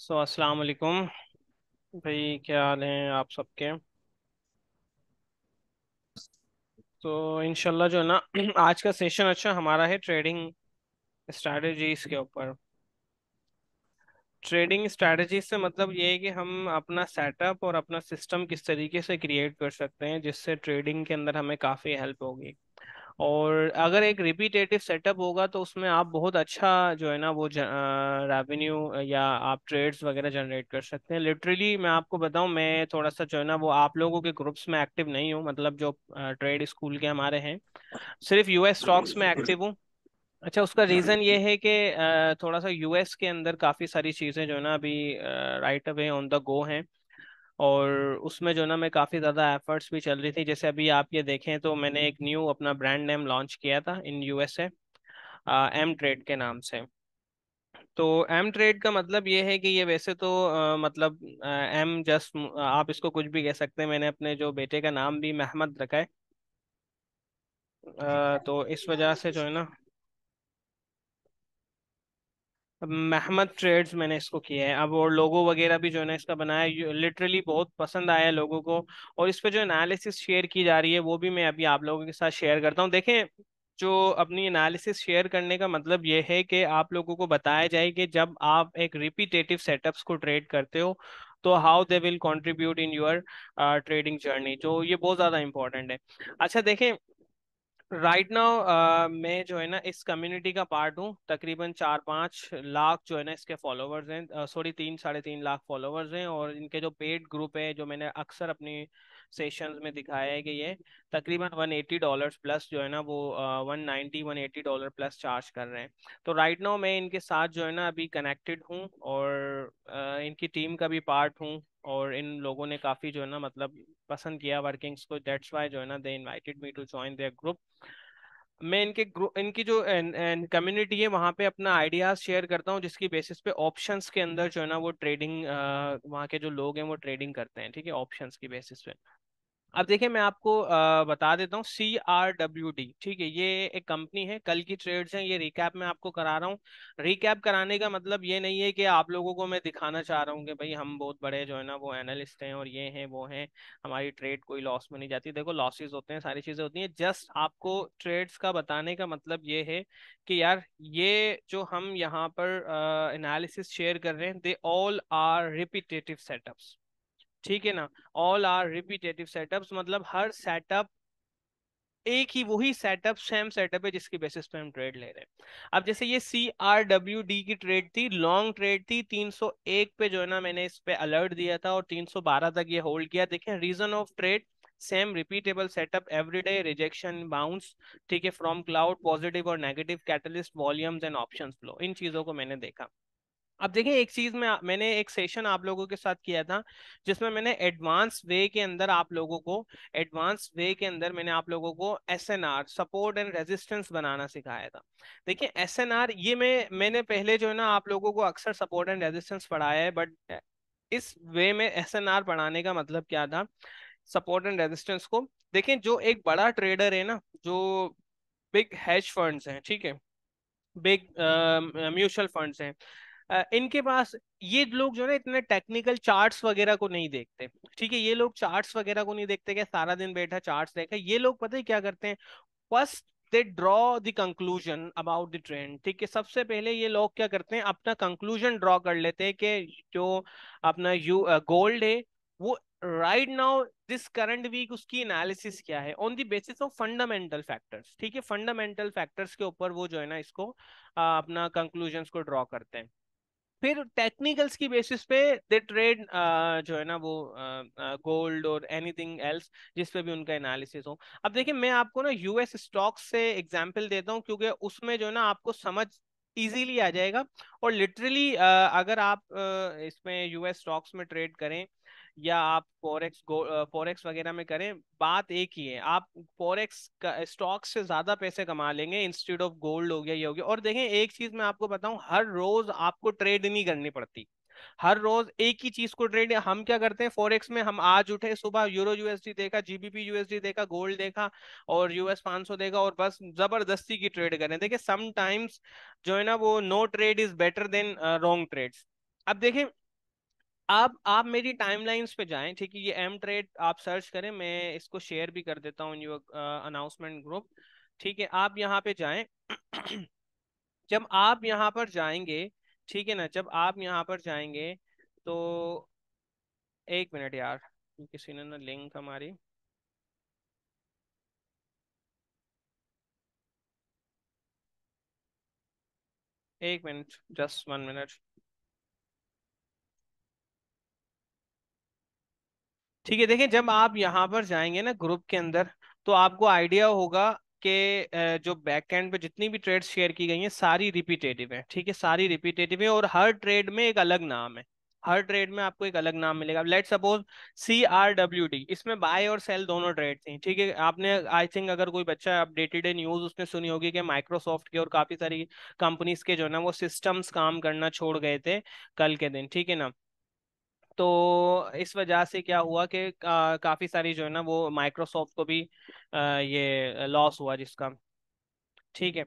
अस्सलाम वालेकुम भाई, क्या हाल है आप सबके। तो इंशाल्लाह जो है ना आज का सेशन अच्छा हमारा है ट्रेडिंग स्ट्रैटेजीज के ऊपर। ट्रेडिंग स्ट्रैटेजी से मतलब ये है कि हम अपना सेटअप और अपना सिस्टम किस तरीके से क्रिएट कर सकते हैं जिससे ट्रेडिंग के अंदर हमें काफ़ी हेल्प होगी। और अगर एक रिपीटेटिव सेटअप होगा तो उसमें आप बहुत अच्छा जो है ना वो रेवेन्यू या आप ट्रेड्स वगैरह जनरेट कर सकते हैं। लिटरली मैं आपको बताऊं, मैं थोड़ा सा जो है ना वो आप लोगों के ग्रुप्स में एक्टिव नहीं हूँ, मतलब जो ट्रेड स्कूल के हमारे हैं, सिर्फ यूएस स्टॉक्स में एक्टिव हूँ। अच्छा, उसका रीज़न ये है कि थोड़ा सा यूएस के अंदर काफ़ी सारी चीज़ें जो है ना अभी right away on the go हैं। और उसमें जो ना मैं काफ़ी ज़्यादा एफर्ट्स भी चल रही थी। जैसे अभी आप ये देखें तो मैंने एक न्यू अपना ब्रांड नेम लॉन्च किया था इन यूएसए, एम ट्रेड के नाम से। तो एम ट्रेड का मतलब ये है कि ये वैसे तो मतलब एम जस्ट आप इसको कुछ भी कह सकते हैं। मैंने अपने जो बेटे का नाम भी महमद रखा है। तो इस वजह से जो है ना महमद ट्रेड्स मैंने इसको किया है अब। और लोगो वगैरह भी जो है ना इसका बनाया, लिटरली बहुत पसंद आया लोगों को। और इस पे जो एनालिसिस शेयर की जा रही है वो भी मैं अभी आप लोगों के साथ शेयर करता हूँ। देखें, जो अपनी एनालिसिस शेयर करने का मतलब ये है कि आप लोगों को बताया जाए कि जब आप एक रिपीटेटिव सेटअप्स को ट्रेड करते हो तो how they will contribute in your trading journey, जो ये बहुत ज़्यादा इंपॉर्टेंट है। अच्छा देखें, राइट नाउ मैं जो है ना इस कम्युनिटी का पार्ट हूँ। तकरीबन 4-5 लाख जो है ना इसके फॉलोवर्स हैं, सॉरी 3-3.5 लाख फॉलोवर्स हैं। और इनके जो पेड ग्रुप है जो मैंने अक्सर अपनी सेशंस में दिखाया है कि ये तकरीबन $180 प्लस जो है ना वो 190-180 डॉलर प्लस चार्ज कर रहे हैं। तो राइट नाउ मैं इनके साथ जो है ना अभी कनेक्टेड हूँ और इनकी टीम का भी पार्ट हूँ। और इन लोगों ने काफ़ी जो है ना मतलब पसंद किया वर्किंग्स को, दैट्स वाई जो है ना they invited me to join their group. मैं इनके ग्रुप, इनकी जो कम्युनिटी है वहाँ पे अपना आइडियाज शेयर करता हूँ जिसकी बेसिस पे ऑप्शंस के अंदर जो है ना वो ट्रेडिंग, वहाँ के जो लोग हैं वो ट्रेडिंग करते हैं, ठीक है, ऑप्शंस की बेसिस पे। अब देखिए मैं आपको बता देता हूँ CRWD, ठीक है, ये एक कंपनी है, कल की ट्रेड्स हैं, ये रिकैप मैं आपको करा रहा हूँ। रिकैप कराने का मतलब ये नहीं है कि आप लोगों को मैं दिखाना चाह रहा हूँ कि भाई हम बहुत बड़े जो है ना वो एनालिस्ट हैं और ये हैं वो हैं, हमारी ट्रेड कोई लॉस में नहीं जाती। देखो लॉसेस होते हैं, सारी चीज़ें होती हैं, जस्ट आपको ट्रेड्स का बताने का मतलब ये है कि यार ये जो हम यहाँ पर एनालिसिस शेयर कर रहे हैं, they all are repetitive setups, ठीक है ना। ऑल आर रिपीटेटिव सेटअप्स मतलब हर सेटअप एक ही वही सेटअप सेम सेटअप है जिसकी बेसिस पे हम ट्रेड ले रहे हैं। अब जैसे ये CRWD की ट्रेड थी, लॉन्ग ट्रेड थी, 301 पे जो है ना मैंने इस पे अलर्ट दिया था और 312 तक ये होल्ड किया। देखें reason of trade, same repeatable setup everyday, rejection bounce, ठीक है, फ्रॉम क्लाउड, पॉजिटिव और negative catalyst, volumes and options flow, इन चीजों को मैंने देखा। अब देखिए एक चीज में मैंने एक सेशन आप लोगों के साथ किया था जिसमें मैंने एडवांस वे के अंदर आप लोगों को, एडवांस वे के अंदर मैंने आप लोगों को SNR, सपोर्ट एंड रेजिस्टेंस बनाना सिखाया था। देखिए SNR ये मैंने पहले जो है ना आप लोगों को अक्सर सपोर्ट एंड रेजिस्टेंस पढ़ाया है, बट इस वे में SNR पढ़ाने का मतलब क्या था, सपोर्ट एंड रेजिस्टेंस को। देखें जो एक बड़ा ट्रेडर है ना, जो बिग हेज फंड्स हैं, ठीक है, बिग म्यूचुअल फंड्स हैं, इनके पास ये लोग जो है ना इतने टेक्निकल चार्ट्स वगैरह को नहीं देखते, ठीक है, ये लोग चार्ट्स वगैरह को नहीं देखते कि सारा दिन बैठा चार्ट्स देखा। ये लोग पता है क्या करते हैं, first they draw the conclusion about the trend, ठीक है। सबसे पहले ये लोग क्या करते हैं, अपना कंक्लूजन ड्रॉ कर लेते हैं कि जो अपना गोल्ड है वो right now this current week उसकी एनालिसिस क्या है on the basis of fundamental factors, ठीक है, फंडामेंटल फैक्टर्स के ऊपर वो जो है ना इसको अपना कंक्लूजन्स को ड्रॉ करते हैं। फिर टेक्निकल्स की बेसिस पे दे ट्रेड जो है ना वो गोल्ड और एनीथिंग एल्स जिस पे भी उनका एनालिसिस हो। अब देखिए मैं आपको ना यूएस स्टॉक्स से एग्जांपल देता हूँ क्योंकि उसमें जो है ना आपको समझ इजीली आ जाएगा। और लिटरली अगर आप इसमें यूएस स्टॉक्स में ट्रेड करें या आप फॉरेक्स वगैरह में करें, बात एक ही है, आप फॉरेक्स स्टॉक से ज्यादा पैसे कमा लेंगे इंस्टेड ऑफ गोल्ड हो गया ये हो गया। और देखें एक चीज मैं आपको बताऊं, हर रोज आपको ट्रेड नहीं करनी पड़ती, हर रोज एक ही चीज को ट्रेड। हम क्या करते हैं फॉरेक्स में, हम आज उठे सुबह यूरो यूएसडी देखा, जीबीपी यूएसडी देखा, गोल्ड देखा और US 500 देखा और बस जबरदस्ती की ट्रेड करें। देखिए समटाइम्स जो है ना वो no trade is better than wrong trades. अब देखें आप मेरी टाइमलाइंस पे जाएं, ठीक है, ये एम ट्रेड आप सर्च करें, मैं इसको शेयर भी कर देता हूँ इन योर अनाउंसमेंट ग्रुप। ठीक है, आप यहाँ पे जाएं। जब आप यहाँ पर जाएंगे, ठीक है ना, जब आप यहाँ पर जाएंगे तो एक मिनट यार, किसी ने ना लिंक हमारी, एक मिनट, जस्ट 1 मिनट। ठीक है, देखिए जब आप यहाँ पर जाएंगे ना ग्रुप के अंदर, तो आपको आइडिया होगा कि जो बैक एंड पे जितनी भी ट्रेड्स शेयर की गई हैं सारी रिपीटेटिव है, ठीक है, सारी रिपीटेटिव है, और हर ट्रेड में एक अलग नाम है। हर ट्रेड में आपको एक अलग नाम मिलेगा। लेट सपोज CRWD, इसमें बाय और सेल दोनों ट्रेड थी, ठीक है। आपने आई थिंक अगर कोई बच्चा अपडेटेड है न्यूज, उसने सुनी होगी कि माइक्रोसॉफ्ट के और काफी सारी कंपनीज के जो है ना वो सिस्टम्स काम करना छोड़ गए थे कल के दिन, ठीक है ना। तो इस वजह से क्या हुआ कि काफी सारी जो है ना वो माइक्रोसॉफ्ट को भी ये लॉस हुआ जिसका, ठीक है।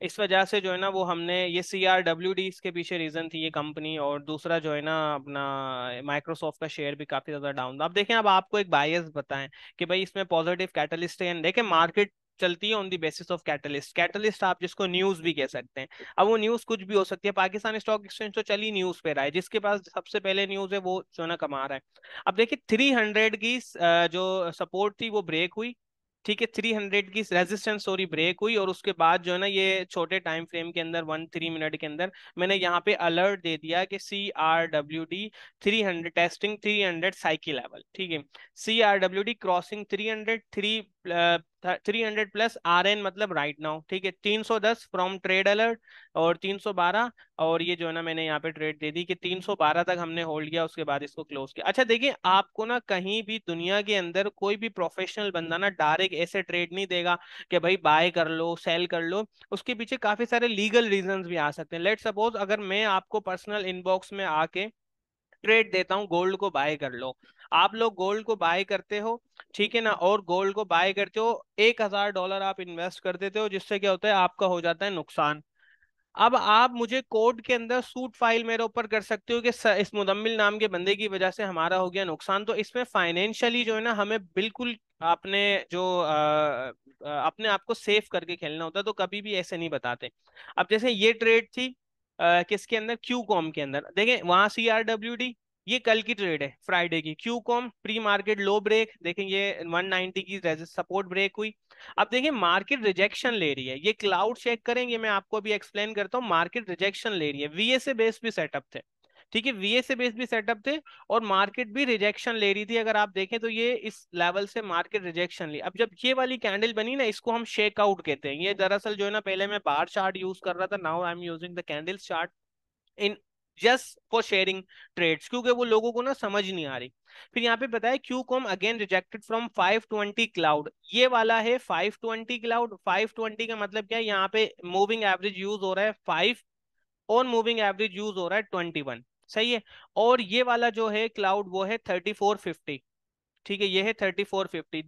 इस वजह से जो है ना वो हमने ये CRWD इसके पीछे रीजन थी ये कंपनी, और दूसरा जो है ना अपना माइक्रोसॉफ्ट का शेयर भी काफी ज्यादा डाउन था। अब देखें, अब आपको एक बायस बताएं कि भाई इसमें पॉजिटिव कैटलिस्ट है। देखें, मार्केट चलती है on the basis of catalyst. Catalyst आप जिसको न्यूज भी कह सकते हैं। अब वो न्यूज कुछ भी हो सकती है। पाकिस्तान स्टॉक एक्सचेंज तो चली न्यूज पे रहा है, जिसके पास सबसे पहले न्यूज है वो जो है ना कमा रहा है। अब देखिए 300 की जो सपोर्ट थी वो ब्रेक हुई, ठीक है, 300 की रेजिस्टेंस सॉरी ब्रेक हुई, और उसके बाद जो है ना ये छोटे टाइम फ्रेम के अंदर 1-3 मिनट के अंदर मैंने यहाँ पे अलर्ट दे दिया कि CRWD 300 टेस्टिंग 300 साइकिल लेवल, ठीक है। CRWD क्रॉसिंग 300, 300 प्लस RN मतलब राइट नाउ, ठीक है, 310 फ्रॉम ट्रेड अलर्ट, और 312, और ये जो है ना मैंने यहाँ पे ट्रेड दे दी कि 312 तक हमने होल्ड किया, उसके बाद इसको क्लोज किया। अच्छा देखिए, आपको ना कहीं भी दुनिया के अंदर कोई भी प्रोफेशनल बंदा ना डायरेक्ट ऐसे ट्रेड नहीं देगा कि भाई बाय कर लो सेल कर लो। उसके पीछे काफी सारे लीगल रीजंस भी आ सकते हैं। लेट सपोज अगर मैं आपको पर्सनल इनबॉक्स में आके ट्रेड देता हूँ गोल्ड को बाय कर लो, आप लोग गोल्ड को बाय करते हो, ठीक है ना, और गोल्ड को बाय करते हो, $1,000 आप इन्वेस्ट कर देते हो, जिससे क्या होता है आपका हो जाता है नुकसान। अब आप मुझे कोर्ट के अंदर सूट फाइल मेरे ऊपर कर सकते हो कि इस मुदम्मिल नाम के बंदे की वजह से हमारा हो गया नुकसान। तो इसमें फाइनेंशियली जो है ना हमें बिल्कुल अपने जो अपने आप को सेफ करके खेलना होता है, तो कभी भी ऐसे नहीं बताते। अब जैसे ये ट्रेड थी किसके अंदर, क्यू कॉम के अंदर, देखें वहां CRWD, ये कल की ट्रेड है फ्राइडे की। क्यू कॉम प्री मार्केट लो ब्रेक, देखें ये 190 की सपोर्ट ब्रेक हुई। अब देखिए मार्केट रिजेक्शन ले रही है, ये क्लाउड चेक करेंगे, मैं आपको अभी एक्सप्लेन करता हूँ। मार्केट रिजेक्शन ले रही है, VSA बेस भी सेटअप थे, ठीक है, VSA बेस भी सेटअप थे, और मार्केट भी रिजेक्शन ले रही थी। अगर आप देखें तो ये इस लेवल से मार्केट रिजेक्शन ली। अब जब ये वाली कैंडल बनी ना, इसको हम शेक आउट कहते हैं। ये दरअसल जो है ना पहले मैं बार चार्ट यूज कर रहा था, now I am using the candle chart in just for sharing trades, क्योंकि वो लोगों को ना समझ नहीं आ रही। फिर यहाँ पे बताया Q com again rejected from 520 cloud, ये वाला है 520 क्लाउड। 520 का मतलब क्या है, यहाँ पे मूविंग एवरेज यूज हो रहा है 5, और मूविंग एवरेज यूज हो रहा है 21, सही है। और ये वाला जो है क्लाउड वो है 3450, ठीक है, ये है 3450।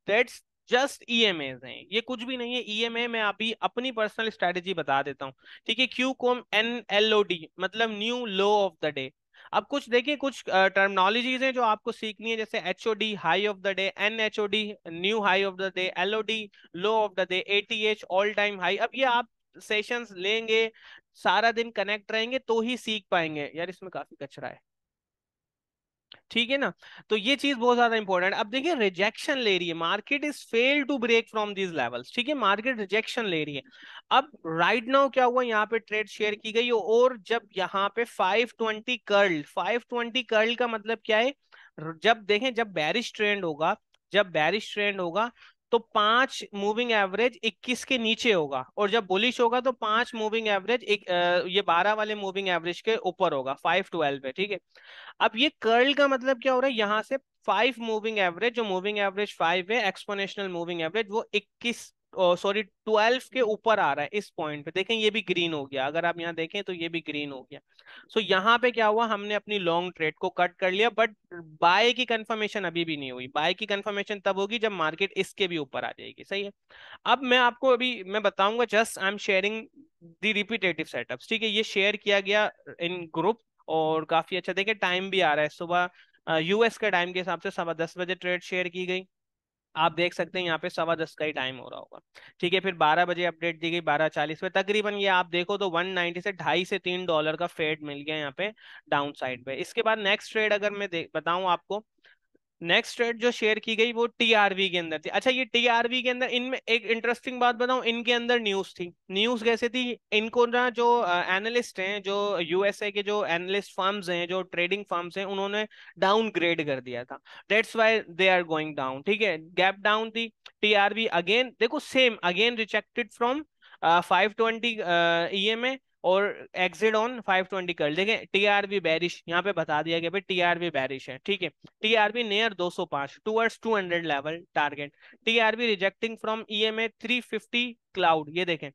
दैट्स जस्ट EMAs हैं, ये कुछ भी नहीं है। EMA मैं अभी अपनी पर्सनल स्ट्रेटेजी बता देता हूँ, ठीक है। क्यू कॉम NLOD मतलब new low of the day. अब कुछ देखिए, कुछ टर्मिनोलॉजीज हैं जो आपको सीखनी है, जैसे HOD high of the day, NHOD new high of the day, LOD low of the day, ATH all time high. अब ये आप सेशंस लेंगे, सारा दिन कनेक्ट रहेंगे तो ही सीख पाएंगे। यार इसमें काफी कचरा है, ठीक है ना। तो ये चीज बहुत ज्यादा इंपॉर्टेंट है। अब देखिए रिजेक्शन ले रही है market, is fail to break from these levels, ठीक है, मार्केट रिजेक्शन ले रही है। अब राइट नाउ क्या हुआ, यहाँ पे ट्रेड शेयर की गई, और जब यहाँ पे 520 कर्ल का मतलब क्या है, जब देखें जब बैरिश ट्रेंड होगा, जब बैरिश ट्रेंड होगा तो 5 मूविंग एवरेज 21 के नीचे होगा, और जब बुलिश होगा तो 5 मूविंग एवरेज ये 12 वाले मूविंग एवरेज के ऊपर होगा, 512 पे, ठीक है। अब ये कर्ल का मतलब क्या हो रहा है, यहां से 5 मूविंग एवरेज, जो मूविंग एवरेज 5 है, एक्सपोनेंशियल मूविंग एवरेज वो 21 सॉरी 12 के ऊपर आ रहा है इस पॉइंट पे। देखें ये भी ग्रीन हो गया, अगर आप यहाँ देखें तो ये भी ग्रीन हो गया। सो यहाँ पे क्या हुआ, हमने अपनी लॉन्ग ट्रेड को कट कर लिया, बट बाय की कंफर्मेशन अभी भी नहीं हुई। बाय की कंफर्मेशन तब होगी जब मार्केट इसके भी ऊपर आ जाएगी, सही है। अब मैं आपको अभी मैं बताऊंगा, just I am sharing the repetitive setups, ठीक है, ये शेयर किया गया इन ग्रुप, और काफी अच्छा देखिए टाइम भी आ रहा है सुबह यूएस के टाइम के हिसाब से 10:15 बजे ट्रेड शेयर की गई। आप देख सकते हैं यहाँ पे 10:15 का ही टाइम हो रहा होगा। ठीक है, फिर 12 बजे अपडेट दी गई 12:40 पे, तकरीबन ये आप देखो तो 190 से 2.5 से 3 डॉलर का फेड मिल गया यहाँ पे डाउन साइड पे। इसके बाद नेक्स्ट ट्रेड अगर मैं बताऊं आपको, नेक्स्ट ट्रेड जो शेयर की गई वो टीआरवी के अंदर थी। अच्छा, ये टीआरवी के अंदर इनमें एक इंटरेस्टिंग बात बताऊं, इनके अंदर न्यूज थी। न्यूज कैसे थी, इनको ना जो एनालिस्ट हैं, जो यूएसए के जो एनालिस्ट फर्म्स हैं, जो ट्रेडिंग फर्म्स हैं, उन्होंने डाउनग्रेड कर दिया था। That's why they are going down. ठीक है, गैप डाउन थी। टीआरवी अगेन देखो same, again rejected from 520 EMA और एग्जिट ऑन 520 कर। देखें टीआरबी बैरिश, यहाँ पे बता दिया गया भाई टीआरबी बैरिश है। ठीक है, TRB near 205 towards 200 level target. TRB rejecting from EMA 350 cloud, ये देखें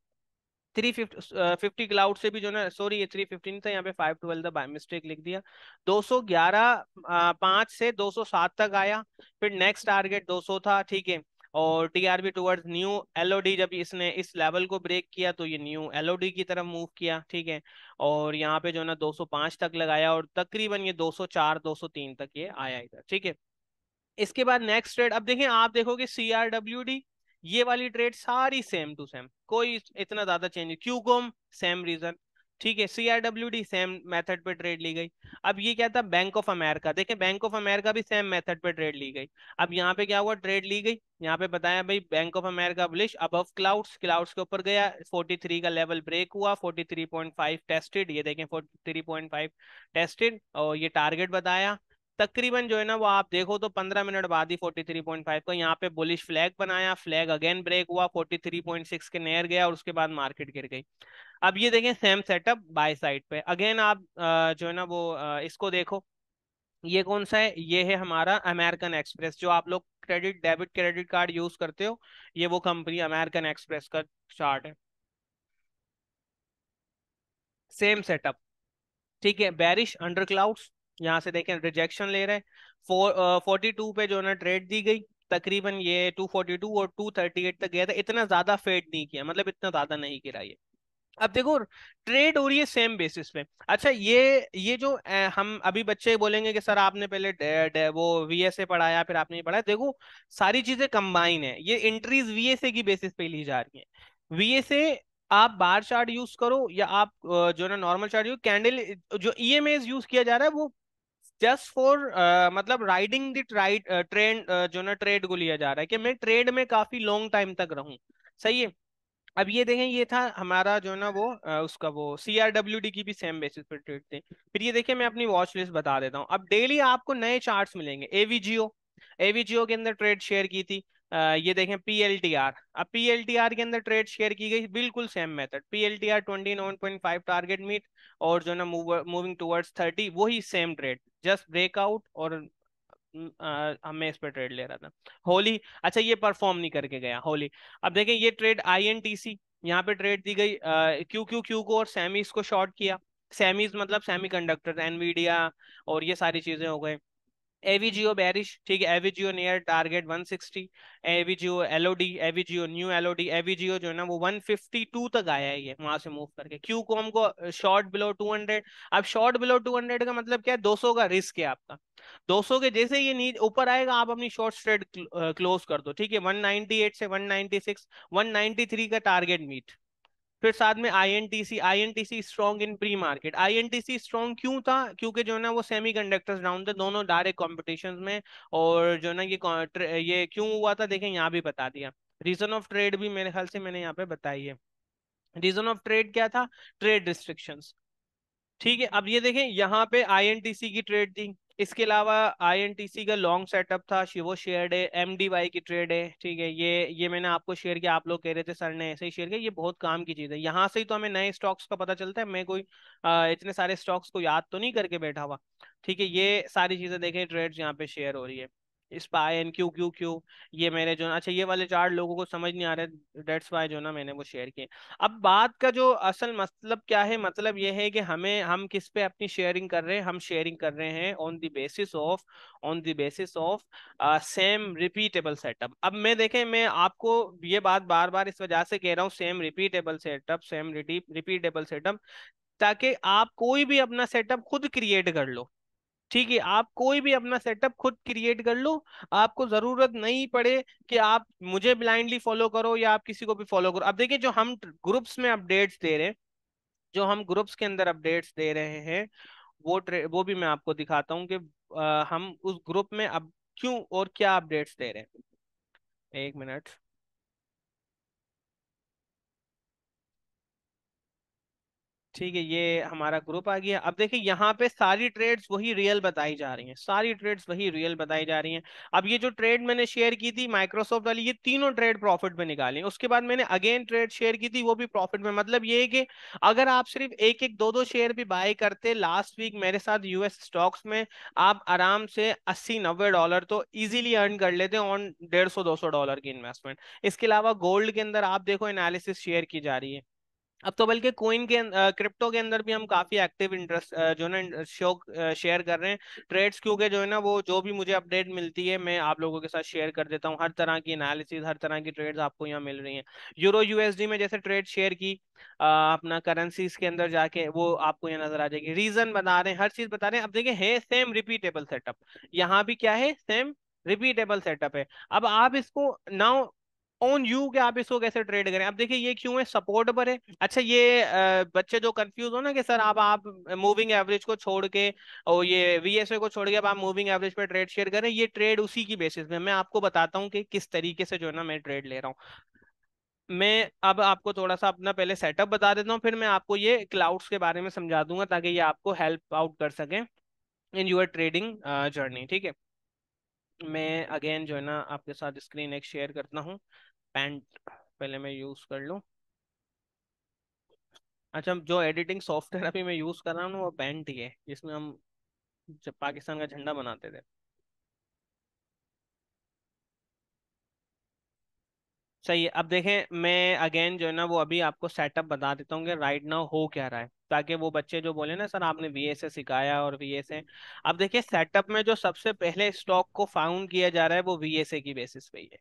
350 क्लाउड से भी जो ना, सॉरी ये 350 नहीं था, यहाँ पे 512 था, बाय मिस्टेक लिख दिया। 211 5 से 207 तक आया। फिर नेक्स्ट टारगेट 200 था। ठीक है, और टीआरबी टुवर्ड्स न्यू एलओडी, जब इसने इस लेवल को ब्रेक किया तो ये न्यू एलओडी की तरफ मूव किया। ठीक है, और यहाँ पे जो ना 205 तक लगाया और तकरीबन ये 204 203 तक ये आया इधर। ठीक है, इसके बाद नेक्स्ट ट्रेड अब देखें, आप देखोगे CRWD, ये वाली ट्रेड सारी सेम टू सेम, कोई इतना ज्यादा चेंज नहीं। क्यूकॉम सेम रीजन। ठीक है, CRWD सेम मेथड पे ट्रेड ली गई। अब ये क्या था, बैंक ऑफ अमेरिका, देखें बैंक ऑफ अमेरिका भी सेम मेथड पे ट्रेड ली गई। अब यहाँ पे क्या हुआ, ट्रेड ली गई, यहाँ पे बताया भाई bank of America bullish above clouds, clouds के ऊपर गया, 43 का लेवल ब्रेक हुआ, 43.5 टेस्टेड, ये देखें 43.5 टेस्टेड, और ये टारगेट बताया। तकरीबन जो है ना वो आप देखो तो 15 मिनट बाद ही 43.5 का यहाँ पे बुलिश फ्लैग बनाया, फ्लैग अगेन ब्रेक हुआ, 43.6 के नियर गया और उसके बाद मार्केट गिर गई। अब ये देखें सेम सेटअप बाय साइड पे अगेन, आप जो है ना वो इसको देखो, ये कौन सा है, ये है हमारा अमेरिकन एक्सप्रेस, जो आप लोग credit debit credit card use करते हो, ये वो कंपनी अमेरिकन एक्सप्रेस का चार्ट है, सेम सेटअप। ठीक है, बेरिश अंडर क्लाउड्स, यहाँ से देखें रिजेक्शन ले रहे हैं। 42 पे जो है ना ट्रेड दी गई, तकरीबन ये 242 और 238 तक गया था, इतना ज्यादा फेड नहीं किया, मतलब इतना ज्यादा नहीं गिरा ये। अब देखो ट्रेड हो रही है सेम बेसिस पे। अच्छा, ये जो हम अभी बच्चे बोलेंगे कि सर आपने पहले वो वीएसए पढ़ाया फिर आपने ये पढ़ाया, देखो सारी चीजें कंबाइन है, ये एंट्रीज वीएसए की बेसिस पे ली जा रही है। वीएसए आप बार चार्ट यूज करो या आप जो ना नॉर्मल चार्ट यूज, कैंडल जो ईएमएस यूज किया जा रहा है वो जस्ट फॉर मतलब राइडिंग द राइट ट्रेंड, जो ना ट्रेड को लिया जा रहा है कि मैं ट्रेड में काफी लॉन्ग टाइम तक रहूं। सही है। अब ये देखें, ये था हमारा जो ना वो उसका वो CRWD की भी सेम बेसिस पर ट्रेड थे। फिर ये देखिए मैं अपनी वॉच लिस्ट बता देता हूँ, अब डेली आपको नए चार्ट्स मिलेंगे। एवीजीओ, एवीजीओ के अंदर ट्रेड शेयर की थी, ये देखें PLTR, अब PLTR के अंदर ट्रेड शेयर की गई, बिल्कुल same method, PLTR 29.5 target meet और जो ना मूविंग टुवर्ड्स 30, वही सेम ट्रेड, जस्ट ब्रेकआउट और मैं इस पे ट्रेड ले रहा था। होली, अच्छा ये परफॉर्म नहीं करके गया होली। अब देखें ये ट्रेड INTC, यहाँ पे ट्रेड दी गई, क्यू को और सेमीज को शॉर्ट किया। सेमीज मतलब सेमीकंडक्टर, एनवीडिया और ये सारी चीजें हो गए। एवीजीओ बेरिश, ठीक है, AVGO near target 160, AVGO LOD, AVGO new LOD, AVGO जो है ना वो 152 तक आया है, ये वहां से मूव करके। क्यू कॉम को शॉर्ट बिलो 200। अब शॉर्ट बिलो 200 का मतलब क्या है, 200 का रिस्क है आपका। 200 के जैसे ये नीचे ऊपर आएगा आप अपनी शॉर्ट स्ट्रेट क्लोज कर दो। ठीक है, 198 से 196, 193 का टारगेट मीट। फिर साथ में INTC strong in pre market. INTC strong क्यों था, क्योंकि जो है ना वो सेमीकंडक्टर्स डाउन थे दोनों डायरेक्ट कॉम्पिटिशन में। और जो है ना ये क्यों हुआ था देखें, यहाँ भी बता दिया। रीजन ऑफ ट्रेड भी मेरे ख्याल से मैंने यहाँ पे बताई है। रीजन ऑफ ट्रेड क्या था, ट्रेड रिस्ट्रिक्शंस। ठीक है, अब ये देखें यहाँ पे आईएनटीसी की ट्रेड थी, इसके अलावा आईएनटीसी का लॉन्ग सेटअप था, वो शेयर्ड है। एमडीवाई की ट्रेड है। ठीक है, ये मैंने आपको शेयर किया, आप लोग कह रहे थे सर ने ऐसे ही शेयर किया, ये बहुत काम की चीज़ है, यहाँ से ही तो हमें नए स्टॉक्स का पता चलता है। मैं कोई इतने सारे स्टॉक्स को याद तो नहीं करके बैठा हुआ। ठीक है, ये सारी चीज़ें देखें, ट्रेड्स यहाँ पे शेयर हो रही है। SPY and Q Q Q, ये मेरे जो, अच्छा ये वाले चार्ट लोगों को समझ नहीं आ रहे, डेट्स वाई जो ना मैंने वो शेयर किए। अब बात का जो असल मतलब क्या है, मतलब ये है कि हम किस पे अपनी शेयरिंग कर रहे हैं, हम शेयरिंग कर रहे हैं on the basis of same repeatable setup. अब मैं देखें, मैं आपको ये बात बार बार इस वजह से कह रहा हूँ, same repeatable setup, same repeatable setup. ताकि आप कोई भी अपना सेटअप खुद क्रिएट कर लो। ठीक है, आप कोई भी अपना सेटअप खुद क्रिएट कर लो। आपको जरूरत नहीं पड़े कि आप मुझे ब्लाइंडली फॉलो करो या आप किसी को भी फॉलो करो। अब देखिए, जो हम ग्रुप्स में अपडेट्स दे रहे हैं, जो हम ग्रुप्स के अंदर अपडेट्स दे रहे हैं, वो भी मैं आपको दिखाता हूँ कि हम उस ग्रुप में अब क्यों और क्या अपडेट्स दे रहे हैं। एक मिनट। ठीक है, ये हमारा ग्रुप आ गया। अब देखिए, यहाँ पे सारी ट्रेड्स वही रियल बताई जा रही हैं, सारी ट्रेड्स वही रियल बताई जा रही हैं। अब ये जो ट्रेड मैंने शेयर की थी माइक्रोसॉफ्ट वाली, ये तीनों ट्रेड प्रॉफिट में निकाली हैं। उसके बाद मैंने अगेन ट्रेड शेयर की थी, वो भी प्रॉफिट में। मतलब ये है कि अगर आप सिर्फ एक एक दो दो शेयर भी बाय करते लास्ट वीक मेरे साथ यूएस स्टॉक्स में, आप आराम से 80-90 डॉलर तो इजीली अर्न कर लेते हैं ऑन 150-200 डॉलर की इन्वेस्टमेंट। इसके अलावा गोल्ड के अंदर आप देखो एनालिसिस शेयर की जा रही है। अब तो बल्कि कोइन के क्रिप्टो के अंदर भी हम काफी एक्टिव इंटरेस्ट जो है ना शो शेयर कर रहे हैं ट्रेड्स, क्योंकि जो है ना वो जो भी मुझे अपडेट मिलती है मैं आप लोगों के साथ शेयर कर देता हूँ। हर तरह की एनालिसिस, हर तरह की ट्रेड्स आपको यहाँ मिल रही हैं। यूरो यूएसडी में जैसे ट्रेड शेयर की, अपना करेंसीज के अंदर जाके वो आपको यहाँ नजर आ जाएगी। रीजन बता रहे हैं, हर चीज बता रहे हैं। अब देखिए, है सेम रिपीटेबल सेटअप, यहाँ भी क्या है, सेम रिपीटेबल सेटअप है। अब आप इसको नाउ ऑन यू कि आप इसको कैसे ट्रेड करें। अब देखिए, ये क्यों है, सपोर्ट पर है। अच्छा, ये बच्चे जो कंफ्यूज हो ना कि सर आप मूविंग एवरेज को छोड़ के और ये वीएसए को छोड़ के अब आप मूविंग एवरेज पे ट्रेड शेयर करें, ये ट्रेड उसी की बेसिस पे मैं आपको बताता हूँ कि किस तरीके से जो है ना मैं ट्रेड ले रहा हूँ। मैं अब आपको थोड़ा सा अपना पहले सेटअप बता देता हूँ, फिर मैं आपको ये क्लाउड्स के बारे में समझा दूंगा ताकि ये आपको हेल्प आउट कर सके इन यूर ट्रेडिंग जर्नी। ठीक है, मैं अगेन जो है ना आपके साथ स्क्रीन एक शेयर करता हूँ। पेंट पहले मैं यूज कर लूँ। अच्छा, जो एडिटिंग सॉफ्टवेयर अभी मैं यूज कर रहा हूँ ना वो पेंट ही है, जिसमें हम जब पाकिस्तान का झंडा बनाते थे। सही है। अब देखें, मैं अगेन जो है ना वो अभी आपको सेटअप बता देता हूँ कि राइट नाउ हो क्या रहा है, ताकि वो बच्चे जो बोले ना सर आपने वीएसए सिखाया और वीएसए। अब देखिए, सेटअप में जो सबसे पहले स्टॉक को फाउंड किया जा रहा है वो वीएसए की बेसिस पे ही है।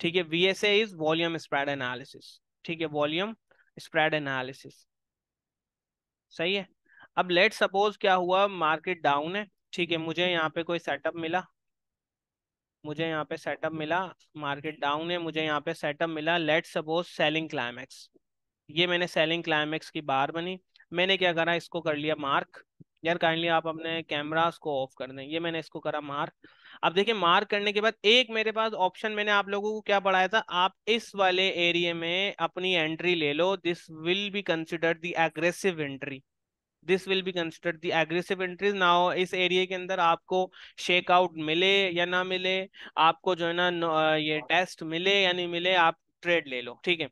ठीक है, VSA is volume spread analysis. ठीक है, वॉल्यूम स्प्रेड एनालिसिस। सही है। अब लेट सपोज क्या हुआ, मार्केट डाउन है। ठीक है, मुझे यहाँ पे कोई सेटअप मिला, मुझे यहाँ पे सेटअप मिला। मार्केट डाउन है, मुझे यहाँ पे सेटअप मिला, लेट सपोज सेलिंग क्लाइमेक्स। ये मैंने सेलिंग क्लाइमेक्स की बार बनी। मैंने क्या करा, इसको कर लिया मार्क। यार काइंडली आप अपने कैमरास को ऑफ कर दें। ये मैंने इसको करा मार्क। अब देखिए, मार्क करने के बाद एक मेरे पास ऑप्शन मैंने आप लोगों को क्या पढ़ाया था, आप इस वाले एरिया में अपनी एंट्री ले लो, this will be considered the aggressive entry. This will be considered the aggressive entries. Now इस एरिया के अंदर आपको शेक आउट मिले या ना मिले, आपको जो है ना ये टेस्ट मिले या नहीं मिले, आप ट्रेड ले लो। ठीक है।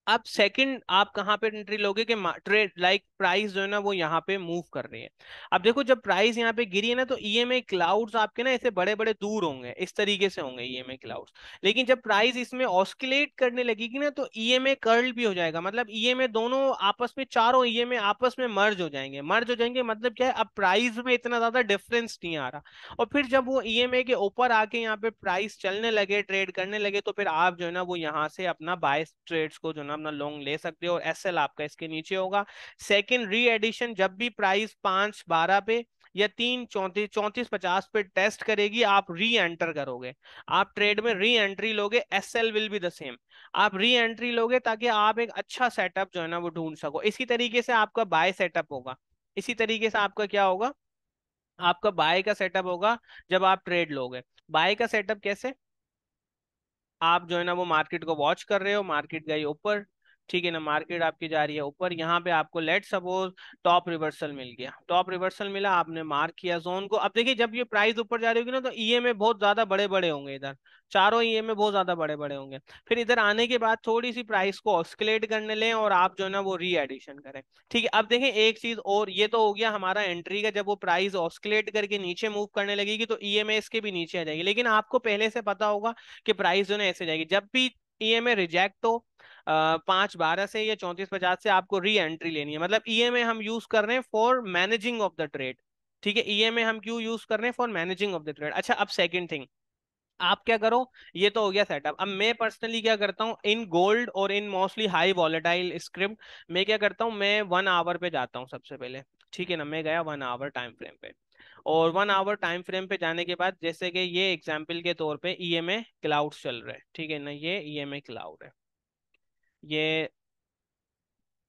अब सेकंड आप कहाँ पे एंट्री लोगे कि ट्रेड लाइक प्राइस जो है ना वो यहाँ पे मूव कर रही है। अब देखो, जब प्राइस यहाँ पे गिरी है ना तो ईएमए क्लाउड्स आपके ना ऐसे बड़े बड़े दूर होंगे, इस तरीके से होंगे ईएमए क्लाउड्स। लेकिन जब प्राइस इसमें ऑस्किलेट करने लगेगी ना तो ईएमए कर्ल भी हो जाएगा। मतलब ईएमए दोनों आपस में, चारों ईएमए आपस में मर्ज हो जाएंगे। मर्ज हो जाएंगे मतलब क्या है, अब प्राइस में इतना ज्यादा डिफरेंस नहीं आ रहा। और फिर जब वो ईएमए के ऊपर आके यहाँ पे प्राइस चलने लगे, ट्रेड करने लगे, तो फिर आप जो है ना वो यहाँ से अपना बाय ट्रेड्स को जो है ना अपना लॉन्ग ले सकते हो और एसएल आपका इसके नीचे होगा। सेकंड री एडिशन, जब भी प्राइस 5-12 पे या 3-34-34-50 पे टेस्ट करेगी, आप री एंटर करोगे। आप ट्रेड में री एंट्री लोगे, SL will be the same. आप री एंट्री लोगे ताकि आप एक अच्छा सेटअप जो है ना वो ढूंढ सको। इसी तरीके से आपका बाय सेटअप होगा। इसी तरीके से आपका क्या होगा, आपका बाय का सेटअप होगा जब आप ट्रेड लोगे। बाय का सेटअप कैसे, आप जो है ना वो मार्केट को वॉच कर रहे हो, मार्केट गई ऊपर। ठीक है ना, मार्केट आपकी जा रही है ऊपर, यहाँ पे आपको लेट सपोज टॉप रिवर्सल मिल गया, टॉप रिवर्सल मिला, आपने मार्क किया जोन को। अब देखिए, जब ये प्राइस ऊपर जा रही होगी ना तो ईएमए बहुत ज्यादा बड़े बड़े होंगे इधर, चारों ईएमए बहुत ज्यादा बड़े बड़े होंगे। फिर इधर आने के बाद थोड़ी सी प्राइस को ऑस्किलेट करने लें और आप जो है ना वो री एडिशन करें। ठीक है। अब देखें एक चीज और, ये तो हो गया हमारा एंट्री का, जब वो प्राइस ऑस्किलेट करके नीचे मूव करने लगेगी तो ईएमए इसके भी नीचे आ जाएगी। लेकिन आपको पहले से पता होगा कि प्राइस जो है ऐसे जाएगी। जब भी ईएमए रिजेक्ट हो 5-12 से या 34-50 से, आपको री एंट्री लेनी है। मतलब ईएमए हम यूज कर रहे हैं for managing of the trade. ठीक है, ईएमए हम क्यों यूज कर रहे हैं, for managing of the trade. अच्छा, अब सेकंड थिंग, आप क्या करो, ये तो हो गया सेटअप। अब मैं पर्सनली क्या करता हूँ इन गोल्ड और इन मोस्टली हाई वॉलेटाइल स्क्रिप्ट, मैं क्या करता हूँ, मैं 1 आवर पे जाता हूँ सबसे पहले। ठीक है ना, मैं गया 1 आवर टाइम फ्रेम पे। और 1 आवर टाइम फ्रेम पे जाने के बाद, जैसे कि ये एग्जाम्पल के तौर पे ईएमए क्लाउड चल रहा है, ठीक है ना, ये ईएमए क्लाउड है, ये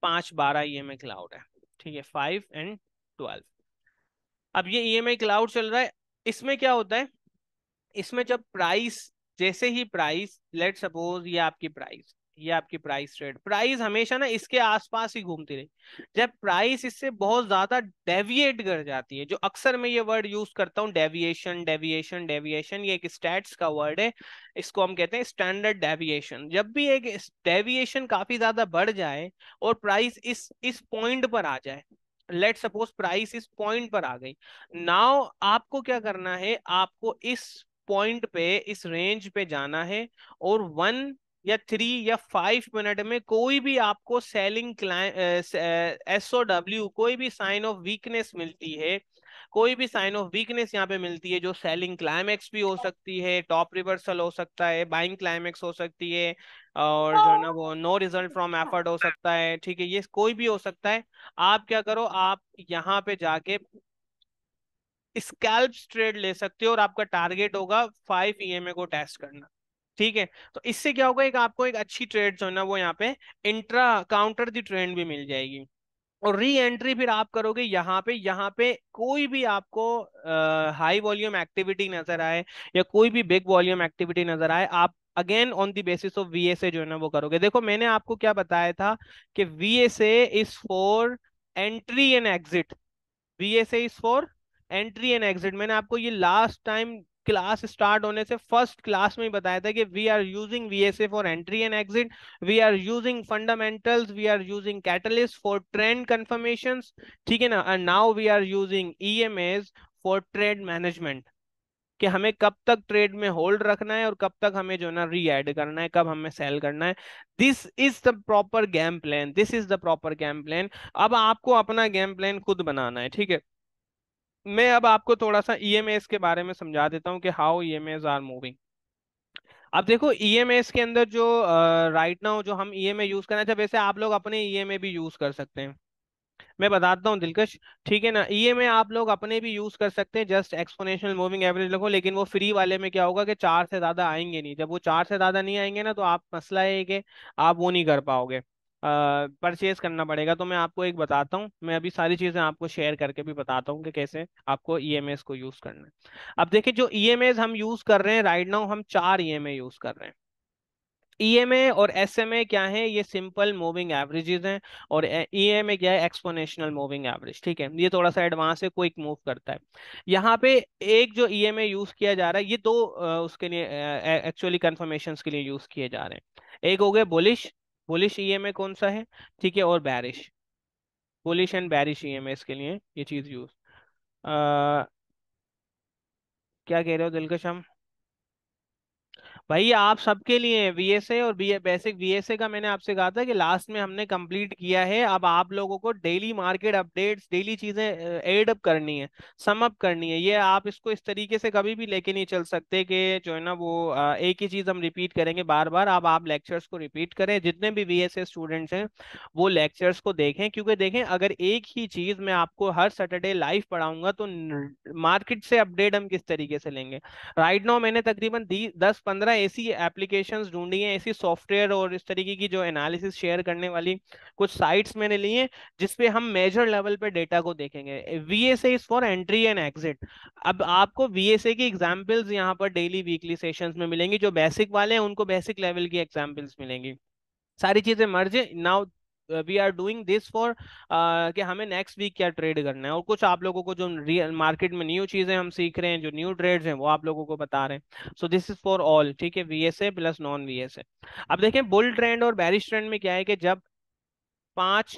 5 12 ईएमए क्लाउड है, ठीक है, 5 and 12। अब ये ईएमआई क्लाउड चल रहा है, इसमें क्या होता है, इसमें जब प्राइस, जैसे ही प्राइस, लेट सपोज ये आपकी प्राइस ट्रेड, प्राइस हमेशा ना इसके आसपास ही घूमती रही। जब प्राइस इससे बहुत ज्यादा डेविएट कर जाती है, जो अक्सर मैं ये वर्ड यूज करता हूँ, डेविएशन डेविएशन डेविएशन, ये एक स्टैट्स का वर्ड है, इसको हम कहते हैं स्टैंडर्ड डेविएशन। जब भी एक डेविएशन काफी ज्यादा बढ़ जाए और प्राइस इस पॉइंट पर आ जाए, लेट सपोज प्राइस इस पॉइंट पर आ गई, नाउ आपको क्या करना है, आपको इस पॉइंट पे, इस रेंज पे जाना है, और 1 या 3 या 5 मिनट में कोई भी आपको सेलिंग SOW, कोई भी साइन ऑफ वीकनेस मिलती है, कोई भी साइन ऑफ वीकनेस यहाँ पे मिलती है, जो सेलिंग क्लाइमेक्स भी हो सकती है, टॉप रिवर्सल हो सकता है, बाइंग क्लाइमेक्स हो सकती है, और जो है ना वो नो रिजल्ट फ्रॉम एफर्ट हो सकता है, ठीक है, ये कोई भी हो सकता है। आप क्या करो, आप यहाँ पे जाके स्कैल्प ट्रेड ले सकते हो, और आपका टारगेट होगा 5 ईएमए को टेस्ट करना। ठीक है, तो इससे क्या होगा, एक आपको एक अच्छी ट्रेड जो है ना वो यहाँ पे इंट्रा काउंटर दी ट्रेंड भी मिल जाएगी। और री एंट्री फिर आप करोगे यहाँ पे कोई भी आपको हाई वॉल्यूम एक्टिविटी नजर आए, या कोई भी बिग वॉल्यूम एक्टिविटी नजर आए, आप again on the basis of VSA जो है ना वो करोगे। देखो मैंने आपको क्या बताया था कि VSA is for entry and exit, VSA is for entry and exit. मैंने आपको ये लास्ट टाइम क्लास स्टार्ट होने से फर्स्ट क्लास में ही बताया था कि we are using VSA for entry and exit, we are using fundamentals, we are using catalyst for trend confirmations, ठीक है ना, and now we are using EMAs for trade management, कि हमें कब तक ट्रेड में होल्ड रखना है और कब तक हमें जो है ना री ऐड करना है, कब हमें सेल करना है। This is the proper game plan, this is the proper game plan. अब आपको अपना गेम प्लान खुद बनाना है, ठीक है। मैं अब आपको थोड़ा सा ईएमएस के बारे में समझा देता हूँ कि हाउ ईएमएस आर मूविंग। अब देखो ईएमएस के अंदर जो राइट नाउ जो हम ईएमए यूज करना चाहते, वैसे आप लोग अपने ईएमए भी यूज कर सकते हैं, मैं बताता हूँ दिलकश, ठीक है ना। ईएमए आप लोग अपने भी यूज कर सकते हैं, जस्ट एक्सपोनेंशियल मूविंग एवरेज लिखो, लेकिन वो फ्री वाले में क्या होगा कि 4 से ज्यादा आएंगे नहीं, जब वो 4 से ज्यादा नहीं आएंगे ना, तो आप मसला है कि आप वो नहीं कर पाओगे, परचेज करना पड़ेगा। तो मैं आपको एक बताता हूँ, मैं अभी सारी चीजें आपको शेयर करके भी बताता हूँ कि कैसे आपको ईएमएस को यूज करना है। अब देखिए जो ईएमएस हम यूज कर रहे हैं राइट नाउ, हम 4 ईएमए यूज कर रहे हैं। ईएमए और एसएमए क्या है, ये सिंपल मूविंग एवरेजेस हैं, और ईएमए क्या है, एक्सपोनेंशियल मूविंग एवरेज, ठीक है, ये थोड़ा सा एडवांस है, क्विक मूव करता है। यहाँ पे एक जो ईएमए यूज किया जा रहा है, ये दो उसके लिए एक्चुअली कंफर्मेशंस के लिए यूज किए जा रहे हैं। एक हो गया बुलिश, बुलिश ईएमए कौन सा है, ठीक है, और बैरिश, बुलिश एंड बैरिश ईएमए इसके लिए ये चीज यूज, क्या कह रहे हो दिलकश हम? भाई आप सबके लिए VSA और बी बेसिक VSA का मैंने आपसे कहा था कि लास्ट में हमने कंप्लीट किया है। अब आप लोगों को डेली मार्केट अपडेट्स, डेली चीजें एड अप करनी है, सम अप करनी है। ये आप इसको इस तरीके से कभी भी लेके नहीं चल सकते कि जो है ना वो एक ही चीज हम रिपीट करेंगे बार बार। अब आप लेक्चर्स को रिपीट करें, जितने भी VSA स्टूडेंट्स हैं वो लेक्चर्स को देखें, क्योंकि देखें अगर एक ही चीज मैं आपको हर सैटरडे लाइव पढ़ाऊंगा तो मार्केट से अपडेट हम किस तरीके से लेंगे। राइट नाउ मैंने तकरीबन 10 15 ऐसी एप्लीकेशंस ढूंढी हैं, ऐसी सॉफ्टवेयर और इस तरीके की जो एनालिसिस शेयर करने वाली कुछ साइट्स मैंने ली हैं, जिसपे हम मेजर लेवल पे डेटा को देखेंगे। VSA is for entry and exit. अब आपको VSA की एग्जांपल्स यहाँ पर डेली वीकली सेशंस में मिलेंगी, जो बेसिक वाले हैं उनको बेसिक लेवल की एग्जांपल्स मिलेंगी। सारी चीजें मर्ज है now, we are doing this for कि हमें नेक्स्ट वीक क्या ट्रेड करना है, और कुछ आप लोगों को जो रियल मार्केट में न्यू चीजें हम सीख रहे हैं, जो न्यू ट्रेड्स हैं वो आप लोगों को बता रहे हैं। So this is for all, ठीक है, VSA प्लस नॉन VSA। अब देखें बुल ट्रेंड और बैरिश ट्रेंड में क्या है कि जब 5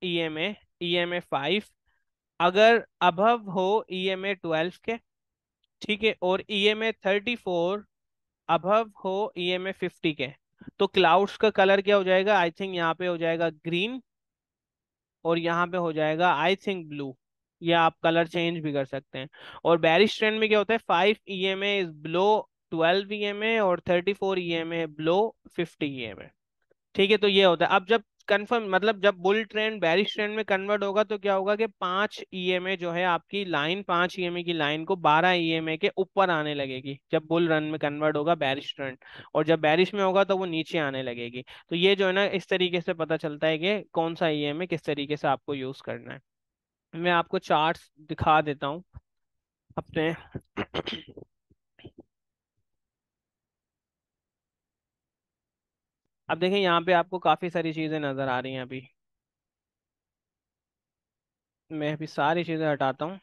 EMA, EMA 5 अगर अबव हो EMA 12 के, ठीक है, और EMA 34 अबव हो EMA 50 के, तो क्लाउड्स का कलर क्या हो जाएगा, आई थिंक यहाँ पे हो जाएगा ग्रीन, और यहाँ पे हो जाएगा आई थिंक ब्लू, या आप कलर चेंज भी कर सकते हैं। और बैरिश ट्रेंड में क्या होता है, 5 EMA इज बिलो 12 EMA और 34 EMA है ब्लो 50 EMA। ठीक है, तो ये होता है। अब जब कंफर्म मतलब जब बुल ट्रेंड बेरिश ट्रेंड में कन्वर्ट होगा तो क्या होगा कि 5 EMA जो है आपकी लाइन, 5 EMA की लाइन को 12 EMA के ऊपर आने लगेगी जब बुल रन में कन्वर्ट होगा बेरिश ट्रेंड। और जब बेरिश में होगा तो वो नीचे आने लगेगी। तो ये जो है ना, इस तरीके से पता चलता है कि कौन सा EMA किस तरीके से आपको यूज करना है। मैं आपको चार्ट्स दिखा देता हूँ अपने। अब देखें यहाँ पे आपको काफी सारी चीजें नजर आ रही हैं अभी। मैं अभी सारी चीजें हटाता हूँ।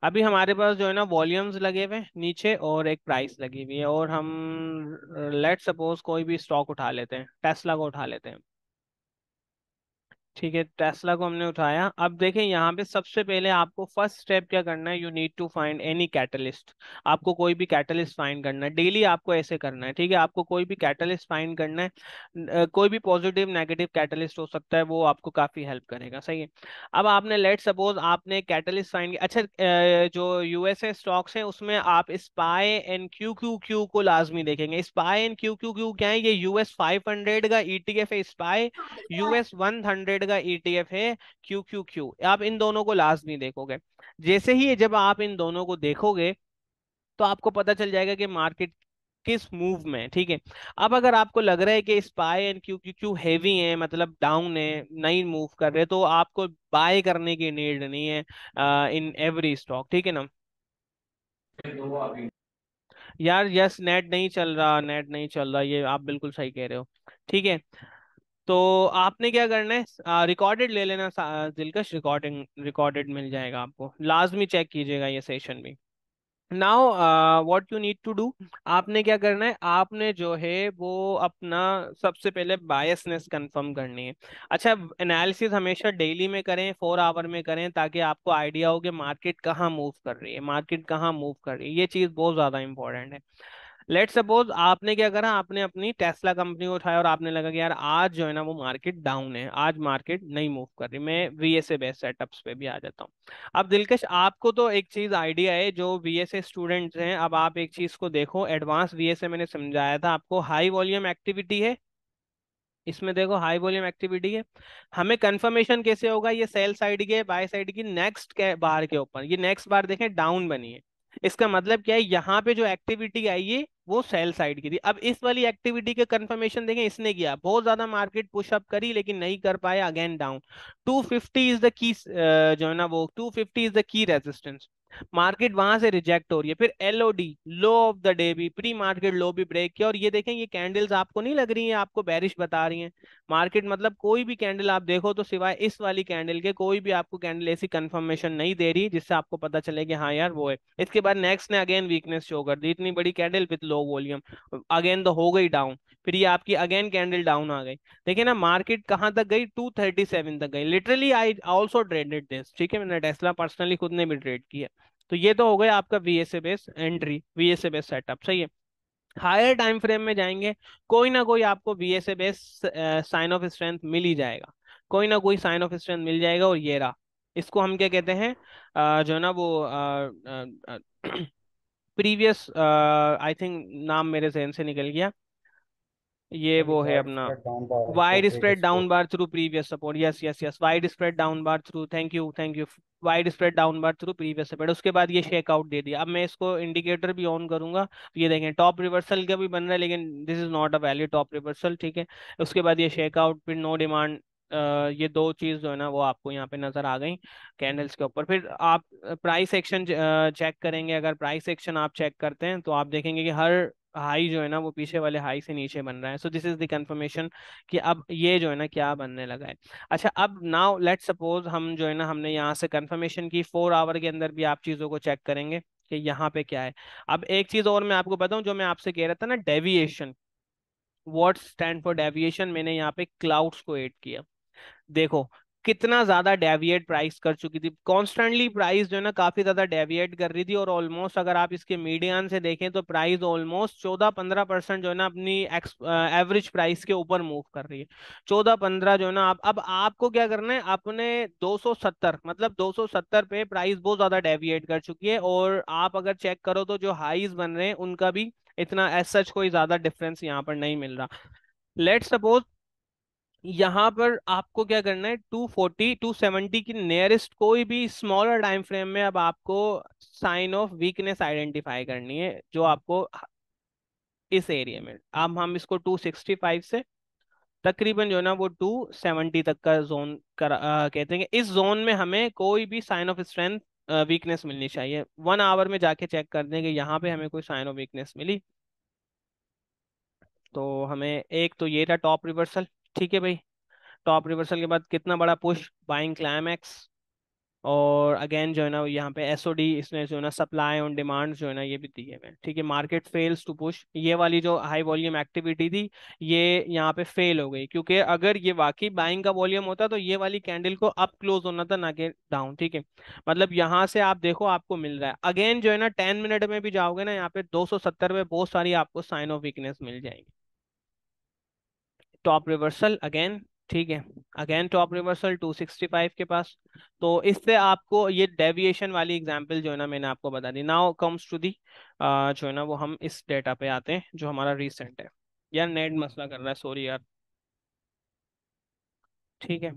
अभी हमारे पास जो है ना वॉल्यूम्स लगे हुए हैं नीचे और एक प्राइस लगी हुई है, और हम लेट सपोज कोई भी स्टॉक उठा लेते हैं, टेस्ला को उठा लेते हैं। ठीक है, टेस्ला को हमने उठाया। अब देखें यहाँ पे सबसे पहले आपको फर्स्ट स्टेप क्या करना है, you need to find any catalyst. आपको कोई भी कैटलिस्ट फाइंड करना है, डेली आपको ऐसे करना है। ठीक है, आपको कोई भी कैटलिस्ट फाइंड करना है। कोई भी पॉजिटिव नेगेटिव कैटलिस्ट हो सकता है, वो आपको काफी हेल्प करेगा। सही है। अब आपने लेट सपोज आपने कैटलिस्ट फाइंड किया। अच्छा, जो यूएसए स्टॉक्स हैं उसमें आप spy and Q Q Q को लाजमी देखेंगे। Spy and Q Q Q क्या है, ये US 500 का ETF है स्पाई, US 100 का ETF है क्यू क्यू क्यू। आप इन दोनों को लाजमी देखोगे। जैसे ही जब आप इन दोनों को देखोगे तो आपको पता चल जाएगा कि मार्केट किस मूव में है। ठीक है। अब अगर आपको लग रहा है कि spy and Q Q Q heavy है, मतलब डाउन है, नहीं मूव कर रहे, तो आपको बाय करने की नीड नहीं है इन एवरी स्टॉक। ठीक है ना। यार यस, नेट नहीं चल रहा, नेट नहीं चल रहा, ये आप बिल्कुल सही कह रहे हो। ठीक है। तो आपने क्या करना है, रिकॉर्डेड ले लेना दिलकश, रिकॉर्डिंग रिकॉर्डेड मिल जाएगा आपको, लाजमी चेक कीजिएगा ये सेशन भी। Now what you need to do, आपने क्या करना है, आपने जो है वो अपना सबसे पहले बायसनेस कंफर्म करनी है। अच्छा, एनालिसिस हमेशा डेली में करें, 4 आवर में करें, ताकि आपको आइडिया हो कि मार्केट कहाँ मूव कर रही है, मार्केट कहाँ मूव कर रही है। ये चीज़ बहुत ज़्यादा इंपॉर्टेंट है। लेट सपोज आपने क्या करा, आपने अपनी टेस्ला कंपनी को उठाया और आपने लगा कि यार आज जो है ना वो मार्केट डाउन है, आज मार्केट नहीं मूव कर रही। मैं VSA बेस्ड सेटअप्स पे भी आ जाता हूँ। अब दिलकश, आपको तो एक चीज आइडिया है, जो VSA स्टूडेंट्स हैं, अब आप एक चीज को देखो, एडवांस VSA मैंने समझाया था आपको, हाई वॉल्यूम एक्टिविटी है। इसमें देखो हाई वॉल्यूम एक्टिविटी है। हमें कंफर्मेशन कैसे होगा, ये सेल साइड की है, बाय साइड की नेक्स्ट के बार के ऊपर, ये नेक्स्ट बार देखें डाउन बनी है। इसका मतलब क्या है, यहाँ पे जो एक्टिविटी आई है वो सेल साइड की थी। अब इस वाली एक्टिविटी के कंफर्मेशन देखें, इसने किया बहुत ज्यादा, मार्केट पुशअप करी लेकिन नहीं कर पाया, again down. 250 is the key, जो है ना वो 250 is the key resistance. Market वहां से रिजेक्ट हो रही है। फिर LOD, low of the day भी, प्री मार्केट लो भी ब्रेक किया। और ये देखें, ये कैंडल्स आपको नहीं लग रही हैं, आपको बेरिश बता रही हैं मार्केट। मतलब कोई भी कैंडल आप देखो तो सिवाय इस वाली कैंडल के कोई भी आपको कैंडल ऐसी कंफर्मेशन नहीं दे रही जिससे आपको पता चले कि हाँ यार वो है। इसके बाद नेक्स्ट ने अगेन वीकनेस शो कर दी, इतनी बड़ी candle with low volume, again तो हो गई डाउन। फिर ये आपकी अगेन कैंडल डाउन आ गई। देखिए ना, मार्केट कहाँ तक गई, 237 तक गई। Literally I also traded this. ठीक है, मैंने टेस्ला पर्सनली खुद ने भी ट्रेड किया। तो ये तो हो गया आपका VSA base entry, VSA base setup. सही है। हायर टाइम फ्रेम में जाएंगे, कोई ना कोई आपको VSA base sign of strength मिल ही जाएगा, कोई ना कोई साइन ऑफ स्ट्रेंथ मिल जाएगा। और ये रहा, इसको हम क्या कहते हैं, जो है ना वो प्रीवियस, आई थिंक नाम मेरे जहन से निकल गया, ये वही वो है वाइड अपना spread down bar through wide spread previous down support. Bar through previous support. Yes yes yes, wide spread down bar through, thank you thank you. Wide spread down bar through previous support, उसके बाद ये shakeout दे दिया। अब मैं इसको indicator भी on करूंगा तो ये देखें टॉप रिवर्सल का भी बन रहा है, लेकिन this is not a valid top reversal. ठीक है। उसके बाद ये शेकआउट, फिर नो डिमांड। ये दो चीज जो है ना वो आपको यहाँ पे नजर आ गई कैंडल्स के ऊपर। फिर आप प्राइस एक्शन चेक करेंगे। अगर प्राइस एक्शन आप चेक करते हैं तो आप देखेंगे कि हर हाई जो है ना वो पीछे वाले हाई से नीचे बन रहा है। So this is the confirmation कि अब ये जो है ना क्या बनने लगा है। अच्छा, अब नाउ लेट सपोज हम जो है ना, हमने यहाँ से कंफर्मेशन की, 4 आवर के अंदर भी आप चीज़ों को चेक करेंगे कि यहाँ पे क्या है। अब एक चीज़ और मैं आपको बताऊं, जो मैं आपसे कह रहा था ना, deviation, what stand for deviation, मैंने यहाँ पे क्लाउड्स को ऐड किया। देखो, कितना ज्यादा डेविएट प्राइस कर चुकी थी, कॉन्स्टेंटली प्राइस जो है ना काफी ज्यादा डेविएट कर रही थी, और ऑलमोस्ट अगर आप इसके मीडियन से देखें तो प्राइस ऑलमोस्ट 14-15% जो है ना अपनी एवरेज प्राइस के ऊपर मूव कर रही है। 14-15 जो है ना, आप अब आपको क्या करना है, अपने 270 मतलब 270 पे प्राइस बहुत ज्यादा डेविएट कर चुकी है, और आप अगर चेक करो तो जो हाईज बन रहे हैं उनका भी इतना एज सच कोई ज्यादा डिफरेंस यहाँ पर नहीं मिल रहा। लेट सपोज यहाँ पर आपको क्या करना है, 240 270 की नियरेस्ट कोई भी स्मॉलर टाइम फ्रेम में अब आपको साइन ऑफ वीकनेस आइडेंटिफाई करनी है, जो आपको इस एरिया में, अब हम इसको 265 से तकरीबन जो है ना वो 270 तक का जोन कहते हैं कि इस जोन में हमें कोई भी साइन ऑफ स्ट्रेंथ वीकनेस मिलनी चाहिए। 1 आवर में जाके चेक कर देंगे यहाँ पे हमें कोई साइन ऑफ वीकनेस मिली, तो हमें एक तो ये था टॉप रिवर्सल। ठीक है भाई, टॉप रिवर्सल के बाद कितना बड़ा पुश, बाइंग क्लाइमैक्स, और अगेन जो है ना यहाँ पे एसओडी, इसने जो है ना सप्लाई ऑन डिमांड जो है ना ये भी दिए हुए हैं। ठीक है, मार्केट फेल्स टू पुश, ये वाली जो हाई वॉल्यूम एक्टिविटी थी ये यहाँ पे फेल हो गई, क्योंकि अगर ये वाकई बाइंग का वॉल्यूम होता तो ये वाली कैंडल को अप क्लोज होना था, ना कि डाउन। ठीक है, मतलब यहाँ से आप देखो आपको मिल रहा है, अगेन जो है ना 10 मिनट में भी जाओगे ना यहाँ पे 270 पे बहुत सारी आपको साइन ऑफ वीकनेस मिल जाएगी। टॉप रिवर्सल अगेन, ठीक है, अगेन टॉप रिवर्सल 265 के पास। तो इससे आपको ये डेविएशन वाली एग्जांपल जो है ना मैंने आपको बता दी। नाउ कम्स टू दी जो है ना वो हम इस डेटा पे आते हैं जो हमारा रीसेंट है। यार नेट मसला कर रहा है, सॉरी यार। ठीक है,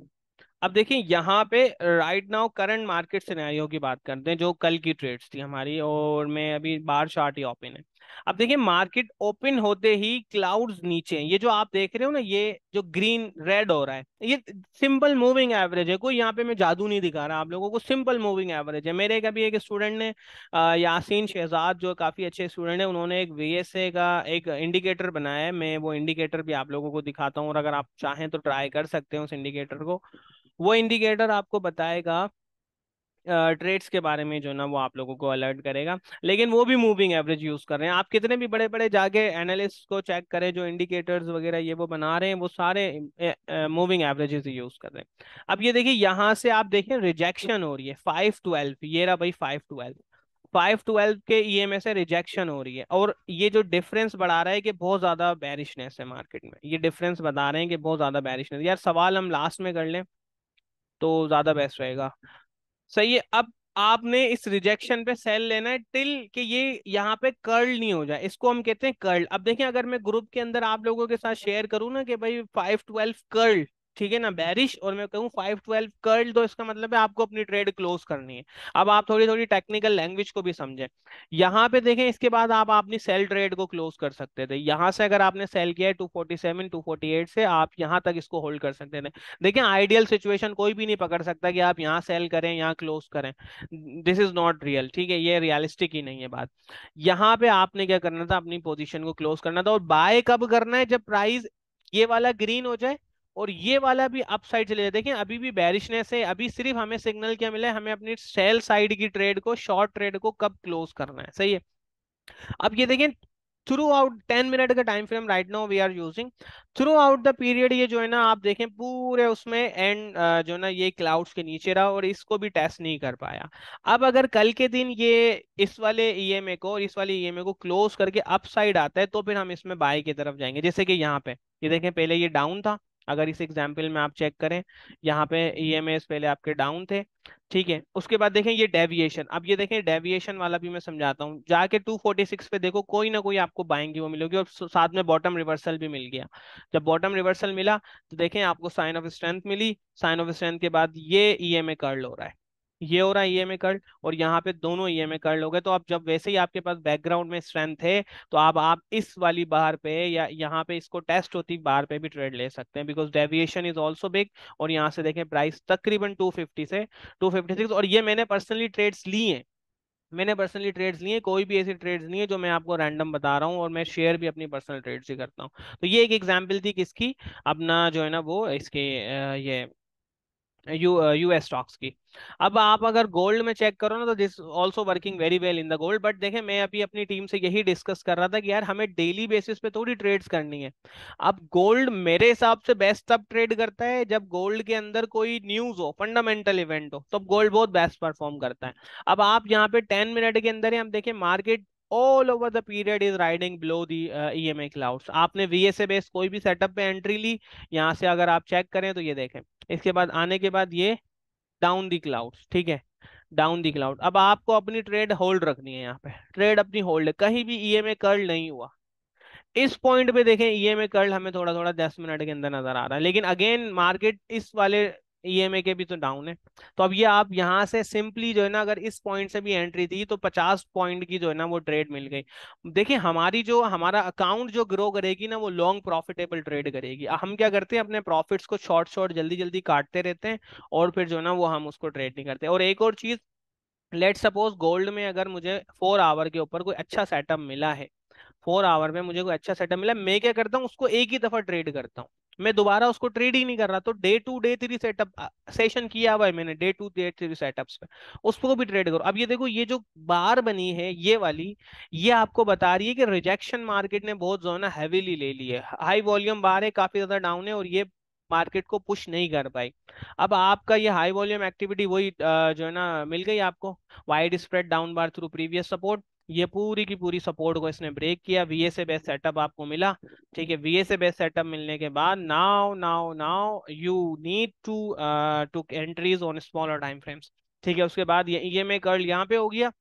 अब देखिए यहाँ पे right now current market scenario की बात करते हैं, जो कल की ट्रेड्स थी हमारी, और मैं अभी बार चार्ट ही ओपन है। अब देखिए मार्केट ओपन होते ही क्लाउड्स नीचे हैं। ये जो आप देख रहे हो ना, ये जो ग्रीन रेड हो रहा है, ये सिंपल मूविंग एवरेज है, कोई यहाँ पे मैं जादू नहीं दिखा रहा आप लोगों को, सिंपल मूविंग एवरेज है। मेरे कभी एक स्टूडेंट ने यासीन शहजाद, जो काफी अच्छे स्टूडेंट है, उन्होंने एक वीएसए का एक इंडिकेटर बनाया है, मैं वो इंडिकेटर भी आप लोगों को दिखाता हूँ, और अगर आप चाहें तो ट्राई कर सकते हैं उस इंडिकेटर को। वो इंडिकेटर आपको बताएगा ट्रेड्स के बारे में, जो ना वो आप लोगों को अलर्ट करेगा, लेकिन वो भी मूविंग एवरेज यूज कर रहे हैं। आप कितने भी बड़े बड़े जाके एनालिस्ट को चेक करें, जो इंडिकेटर्स वगैरह ये वो बना रहे हैं, वो सारे मूविंग एवरेजेस ही यूज कर रहे हैं। अब ये देखिए यहाँ से आप देखें रिजेक्शन हो रही है 512, ये रहा भाई 512, 512 के ईएमए से रिजेक्शन हो रही है, और ये जो डिफरेंस बढ़ा रहा है कि बहुत ज्यादा बेरिशनेस है मार्केट में, ये डिफरेंस बता रहे हैं कि बहुत ज्यादा बेरिशनेस। यार सवाल हम लास्ट में कर लें तो ज्यादा बेस्ट रहेगा। सही है, अब आपने इस रिजेक्शन पे सेल लेना है टिल कि ये यहाँ पे कर्ल नहीं हो जाए, इसको हम कहते हैं कर्ल। अब देखें अगर मैं ग्रुप के अंदर आप लोगों के साथ शेयर करूँ ना कि भाई 512 कर्ल, ठीक है ना, बेरिश, और मैं कहूँ 512 कर्ल, तो इसका मतलब है आपको अपनी ट्रेड क्लोज करनी है। अब आप थोड़ी थोड़ी टेक्निकल लैंग्वेज को भी समझें। यहाँ पे देखें इसके बाद आप अपनी सेल ट्रेड को क्लोज कर सकते थे, यहाँ से अगर आपने सेल किया है 247 248 से, आप यहाँ तक इसको होल्ड कर सकते थे। देखिए आइडियल सिचुएशन कोई भी नहीं पकड़ सकता कि आप यहाँ सेल करें यहाँ क्लोज करें, दिस इज नॉट रियल। ठीक है, ये रियलिस्टिक ही नहीं है बात। यहाँ पे आपने क्या करना था, अपनी पोजीशन को क्लोज करना था, और बाय कब करना है, जब प्राइस ये वाला ग्रीन हो जाए और ये वाला भी अप साइड चले जाए। देखिए अभी भी बेरिशनेस है, अभी सिर्फ हमें सिग्नल क्या मिला है, हमें अपनी सेल साइड की ट्रेड को, शॉर्ट ट्रेड को कब क्लोज करना है। सही है, अब ये देखें थ्रू आउट 10 मिनट का time frame right now we are using, throughout the period ये जो है ना आप देखें पूरे उसमें एंड जो है ना ये क्लाउड्स के नीचे रहा, और इसको भी टेस्ट नहीं कर पाया। अब अगर कल के दिन ये इस वाले ईएमए को और इस वाले ईएमए को क्लोज करके अप साइड आता है, तो फिर हम इसमें बाय की तरफ जाएंगे। जैसे कि यहाँ पे ये देखें पहले ये डाउन था, अगर इस एग्जाम्पल में आप चेक करें यहाँ पे ईएमए पहले आपके डाउन थे। ठीक है, उसके बाद देखें ये डेविएशन, अब ये देखें डेविएशन वाला भी मैं समझाता हूँ, जाके 246 पे देखो कोई ना कोई आपको बाइंग की वो मिलेगी, और साथ में बॉटम रिवर्सल भी मिल गया। जब बॉटम रिवर्सल मिला तो देखें आपको साइन ऑफ स्ट्रेंथ मिली, साइन ऑफ स्ट्रेंथ के बाद ये ईएमए कर्ल हो रहा है, ये हो रहा है ईएमए कर्ल, और यहाँ पे दोनों ईएमए कर्ल हो गए। तो अब जब वैसे ही आपके पास बैकग्राउंड में स्ट्रेंथ है, तो आप इस वाली बार पे या यहाँ पे इसको टेस्ट होती बार पे भी ट्रेड ले सकते हैं, because deviation is also big. और यहाँ से देखें प्राइस तकरीबन 250 से 256, और ये मैंने पर्सनली ट्रेड्स ली हैं, मैंने पर्सनली ट्रेड्स लिए, कोई भी ऐसी ट्रेड्स नहीं है जो मैं आपको रैंडम बता रहा हूँ, और मैं शेयर भी अपनी पर्सनल ट्रेड्स ही करता हूँ। तो ये एक एग्जांपल थी किसकी, अपना जो है ना वो इसके ये यूएस स्टॉक्स की। अब आप अगर गोल्ड में चेक करो ना, तो this also working very well in the gold. But देखें, मैं अभी अपनी टीम से यही डिस्कस कर रहा था कि यार हमें डेली बेसिस पे थोड़ी ट्रेड्स करनी है। अब गोल्ड मेरे हिसाब से बेस्ट तब ट्रेड करता है जब गोल्ड के अंदर कोई न्यूज हो, फंडामेंटल इवेंट हो, तो गोल्ड बहुत बेस्ट परफॉर्म करता है। अब आप यहाँ पे 10 मिनट के अंदर ही हम देखें, market all over the period is riding below the EMA clouds. आपने वीएसए बेस कोई भी सेटअप पे एंट्री ली, यहाँ से अगर आप चेक करें तो ये देखें, इसके बाद आने के बाद ये डाउन दी क्लाउड्स, ठीक है, डाउन दी क्लाउड। अब आपको अपनी ट्रेड होल्ड रखनी है, यहाँ पे ट्रेड अपनी होल्ड है, कहीं भी ईएमए कर्ल नहीं हुआ। इस पॉइंट पे देखें ईएमए कर्ल हमें थोड़ा थोड़ा 10 मिनट के अंदर नजर आ रहा है, लेकिन अगेन मार्केट इस वाले ईएमए के भी तो डाउन है। तो अब ये आप यहाँ से सिंपली जो है ना, अगर इस पॉइंट से भी एंट्री थी तो 50 पॉइंट की जो है ना वो ट्रेड मिल गई। देखिए हमारी जो हमारा अकाउंट जो ग्रो करेगी ना, वो लॉन्ग प्रॉफिटेबल ट्रेड करेगी। हम क्या करते हैं, अपने प्रॉफिट्स को शॉर्ट शॉर्ट जल्दी जल्दी काटते रहते हैं, और फिर जो है ना वो हम उसको ट्रेड नहीं करते। और एक और चीज, लेट सपोज गोल्ड में अगर मुझे 4 आवर के ऊपर कोई अच्छा सेटअप मिला है, 4 आवर में मुझे कोई अच्छा सेटअप मिला, मैं क्या करता हूँ, उसको एक ही दफा ट्रेड करता हूँ। मैं दोबारा उसको ट्रेड ही नहीं कर रहा। तो day two day three setup session किया हुआ है मैंने, day two day three setups पे, उसको भी ट्रेड करो। अब ये देखो, ये जो बार बनी है ये वाली, ये आपको बता रही है कि रिजेक्शन मार्केट ने बहुत जो है ना हैवीली ले ली है। हाई वॉल्यूम बार है, काफी ज्यादा डाउन है, और ये मार्केट को पुश नहीं कर पाई। अब आपका ये हाई वॉल्यूम एक्टिविटी वही जो है ना मिल गई आपको, वाइड स्प्रेड डाउन बार थ्रू प्रीवियस सपोर्ट। ये पूरी की पूरी सपोर्ट को इसने ब्रेक किया, वीए से बेस्ट सेटअप आपको मिला। ठीक है, वीए से बेस्ट सेटअप मिलने के बाद now now now you need to two entries on smaller time frames. ठीक है, उसके बाद ये ईएमए कर्ल यहाँ पे हो गया।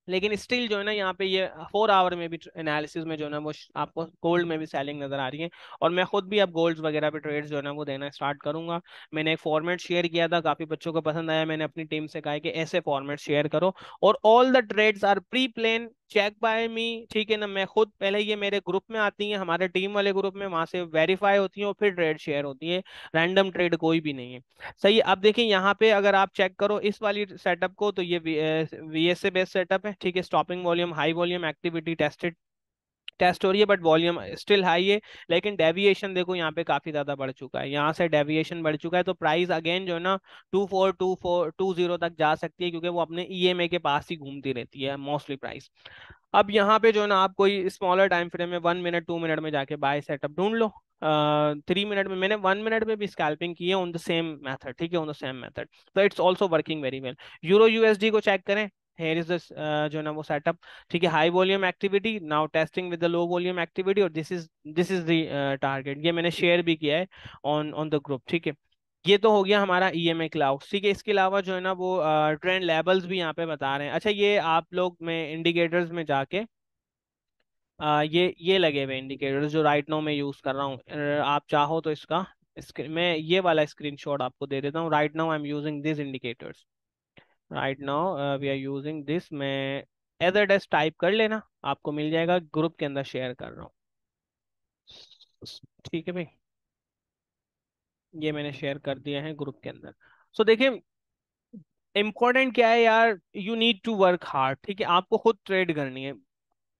लेकिन स्टिल जो है ना, यहाँ पे ये 4 आवर में भी एनालिसिस में जो है ना वो आपको गोल्ड में भी सेलिंग नजर आ रही है। और मैं खुद भी अब गोल्ड्स वगैरह पे ट्रेड्स जो है ना वो देना स्टार्ट करूंगा। मैंने एक फॉर्मेट शेयर किया था, काफी बच्चों को पसंद आया। मैंने अपनी टीम से कहा है कि ऐसे फॉर्मेट शेयर करो, और all the trades are pre plan check by me. ठीक है ना, मैं खुद पहले ये मेरे ग्रुप में आती हैं, हमारे टीम वाले ग्रुप में, वहां से वेरीफाई होती हैं और फिर ट्रेड शेयर होती है। रैंडम ट्रेड कोई भी नहीं है। सही है। अब देखिए यहाँ पे अगर आप चेक करो इस वाली सेटअप को, तो ये वीएस से बेस्ड सेटअप है। ठीक है, stopping volume high volume activity test हो रही है, बट वॉल्यूम स्टिल हाई है। लेकिन डेविएशन देखो यहाँ पे काफी ज्यादा बढ़ चुका है, यहाँ से डेविएशन बढ़ चुका है। तो प्राइस अगेन जो है ना 242420 तक जा सकती है, क्योंकि वो अपने ईएमए के पास ही घूमती रहती है मोस्टली प्राइस। अब यहाँ पे जो है ना, आप कोई स्मॉलर टाइम फ्रेम में 1 मिनट 2 मिनट में जाके बाय सेटअप ढूंढ लो। 3 मिनट में, मैंने 1 मिनट में भी स्कैल्पिंग की है ऑन द सेम मेथड। ठीक है, ऑन द सेम मेथड, तो it's also working very well. Euro USD को चेक करें, हेयर इज दिस जो है ना वो सेटअप। ठीक है, high volume activity now testing with the low volume activity, और दिस इज द टारगेट। ये मैंने शेयर भी किया है ऑन ऑन द ग्रुप। ठीक है, ये तो हो गया हमारा ईएमए क्लाउड। ठीक है, इसके अलावा जो है ना वो ट्रेंड लेवल्स भी यहाँ पे बता रहे हैं। अच्छा, ये आप लोग में इंडिकेटर्स में जाके ये लगे हुए इंडिकेटर्स जो राइट नाउ मैं यूज कर रहा हूँ। आप चाहो तो इसका मैं ये वाला स्क्रीनशॉट आपको दे देता हूँ। Right now I am using this indicators, right now we are using this. मैं एज डेस्क टाइप कर लेना, आपको मिल जाएगा, ग्रुप के अंदर शेयर कर रहा हूँ। ठीक है भाई, ये मैंने शेयर कर दिया है ग्रुप के अंदर। सो देखिए, इंपॉर्टेंट क्या है यार, you need to work hard. ठीक है, आपको खुद ट्रेड करनी है,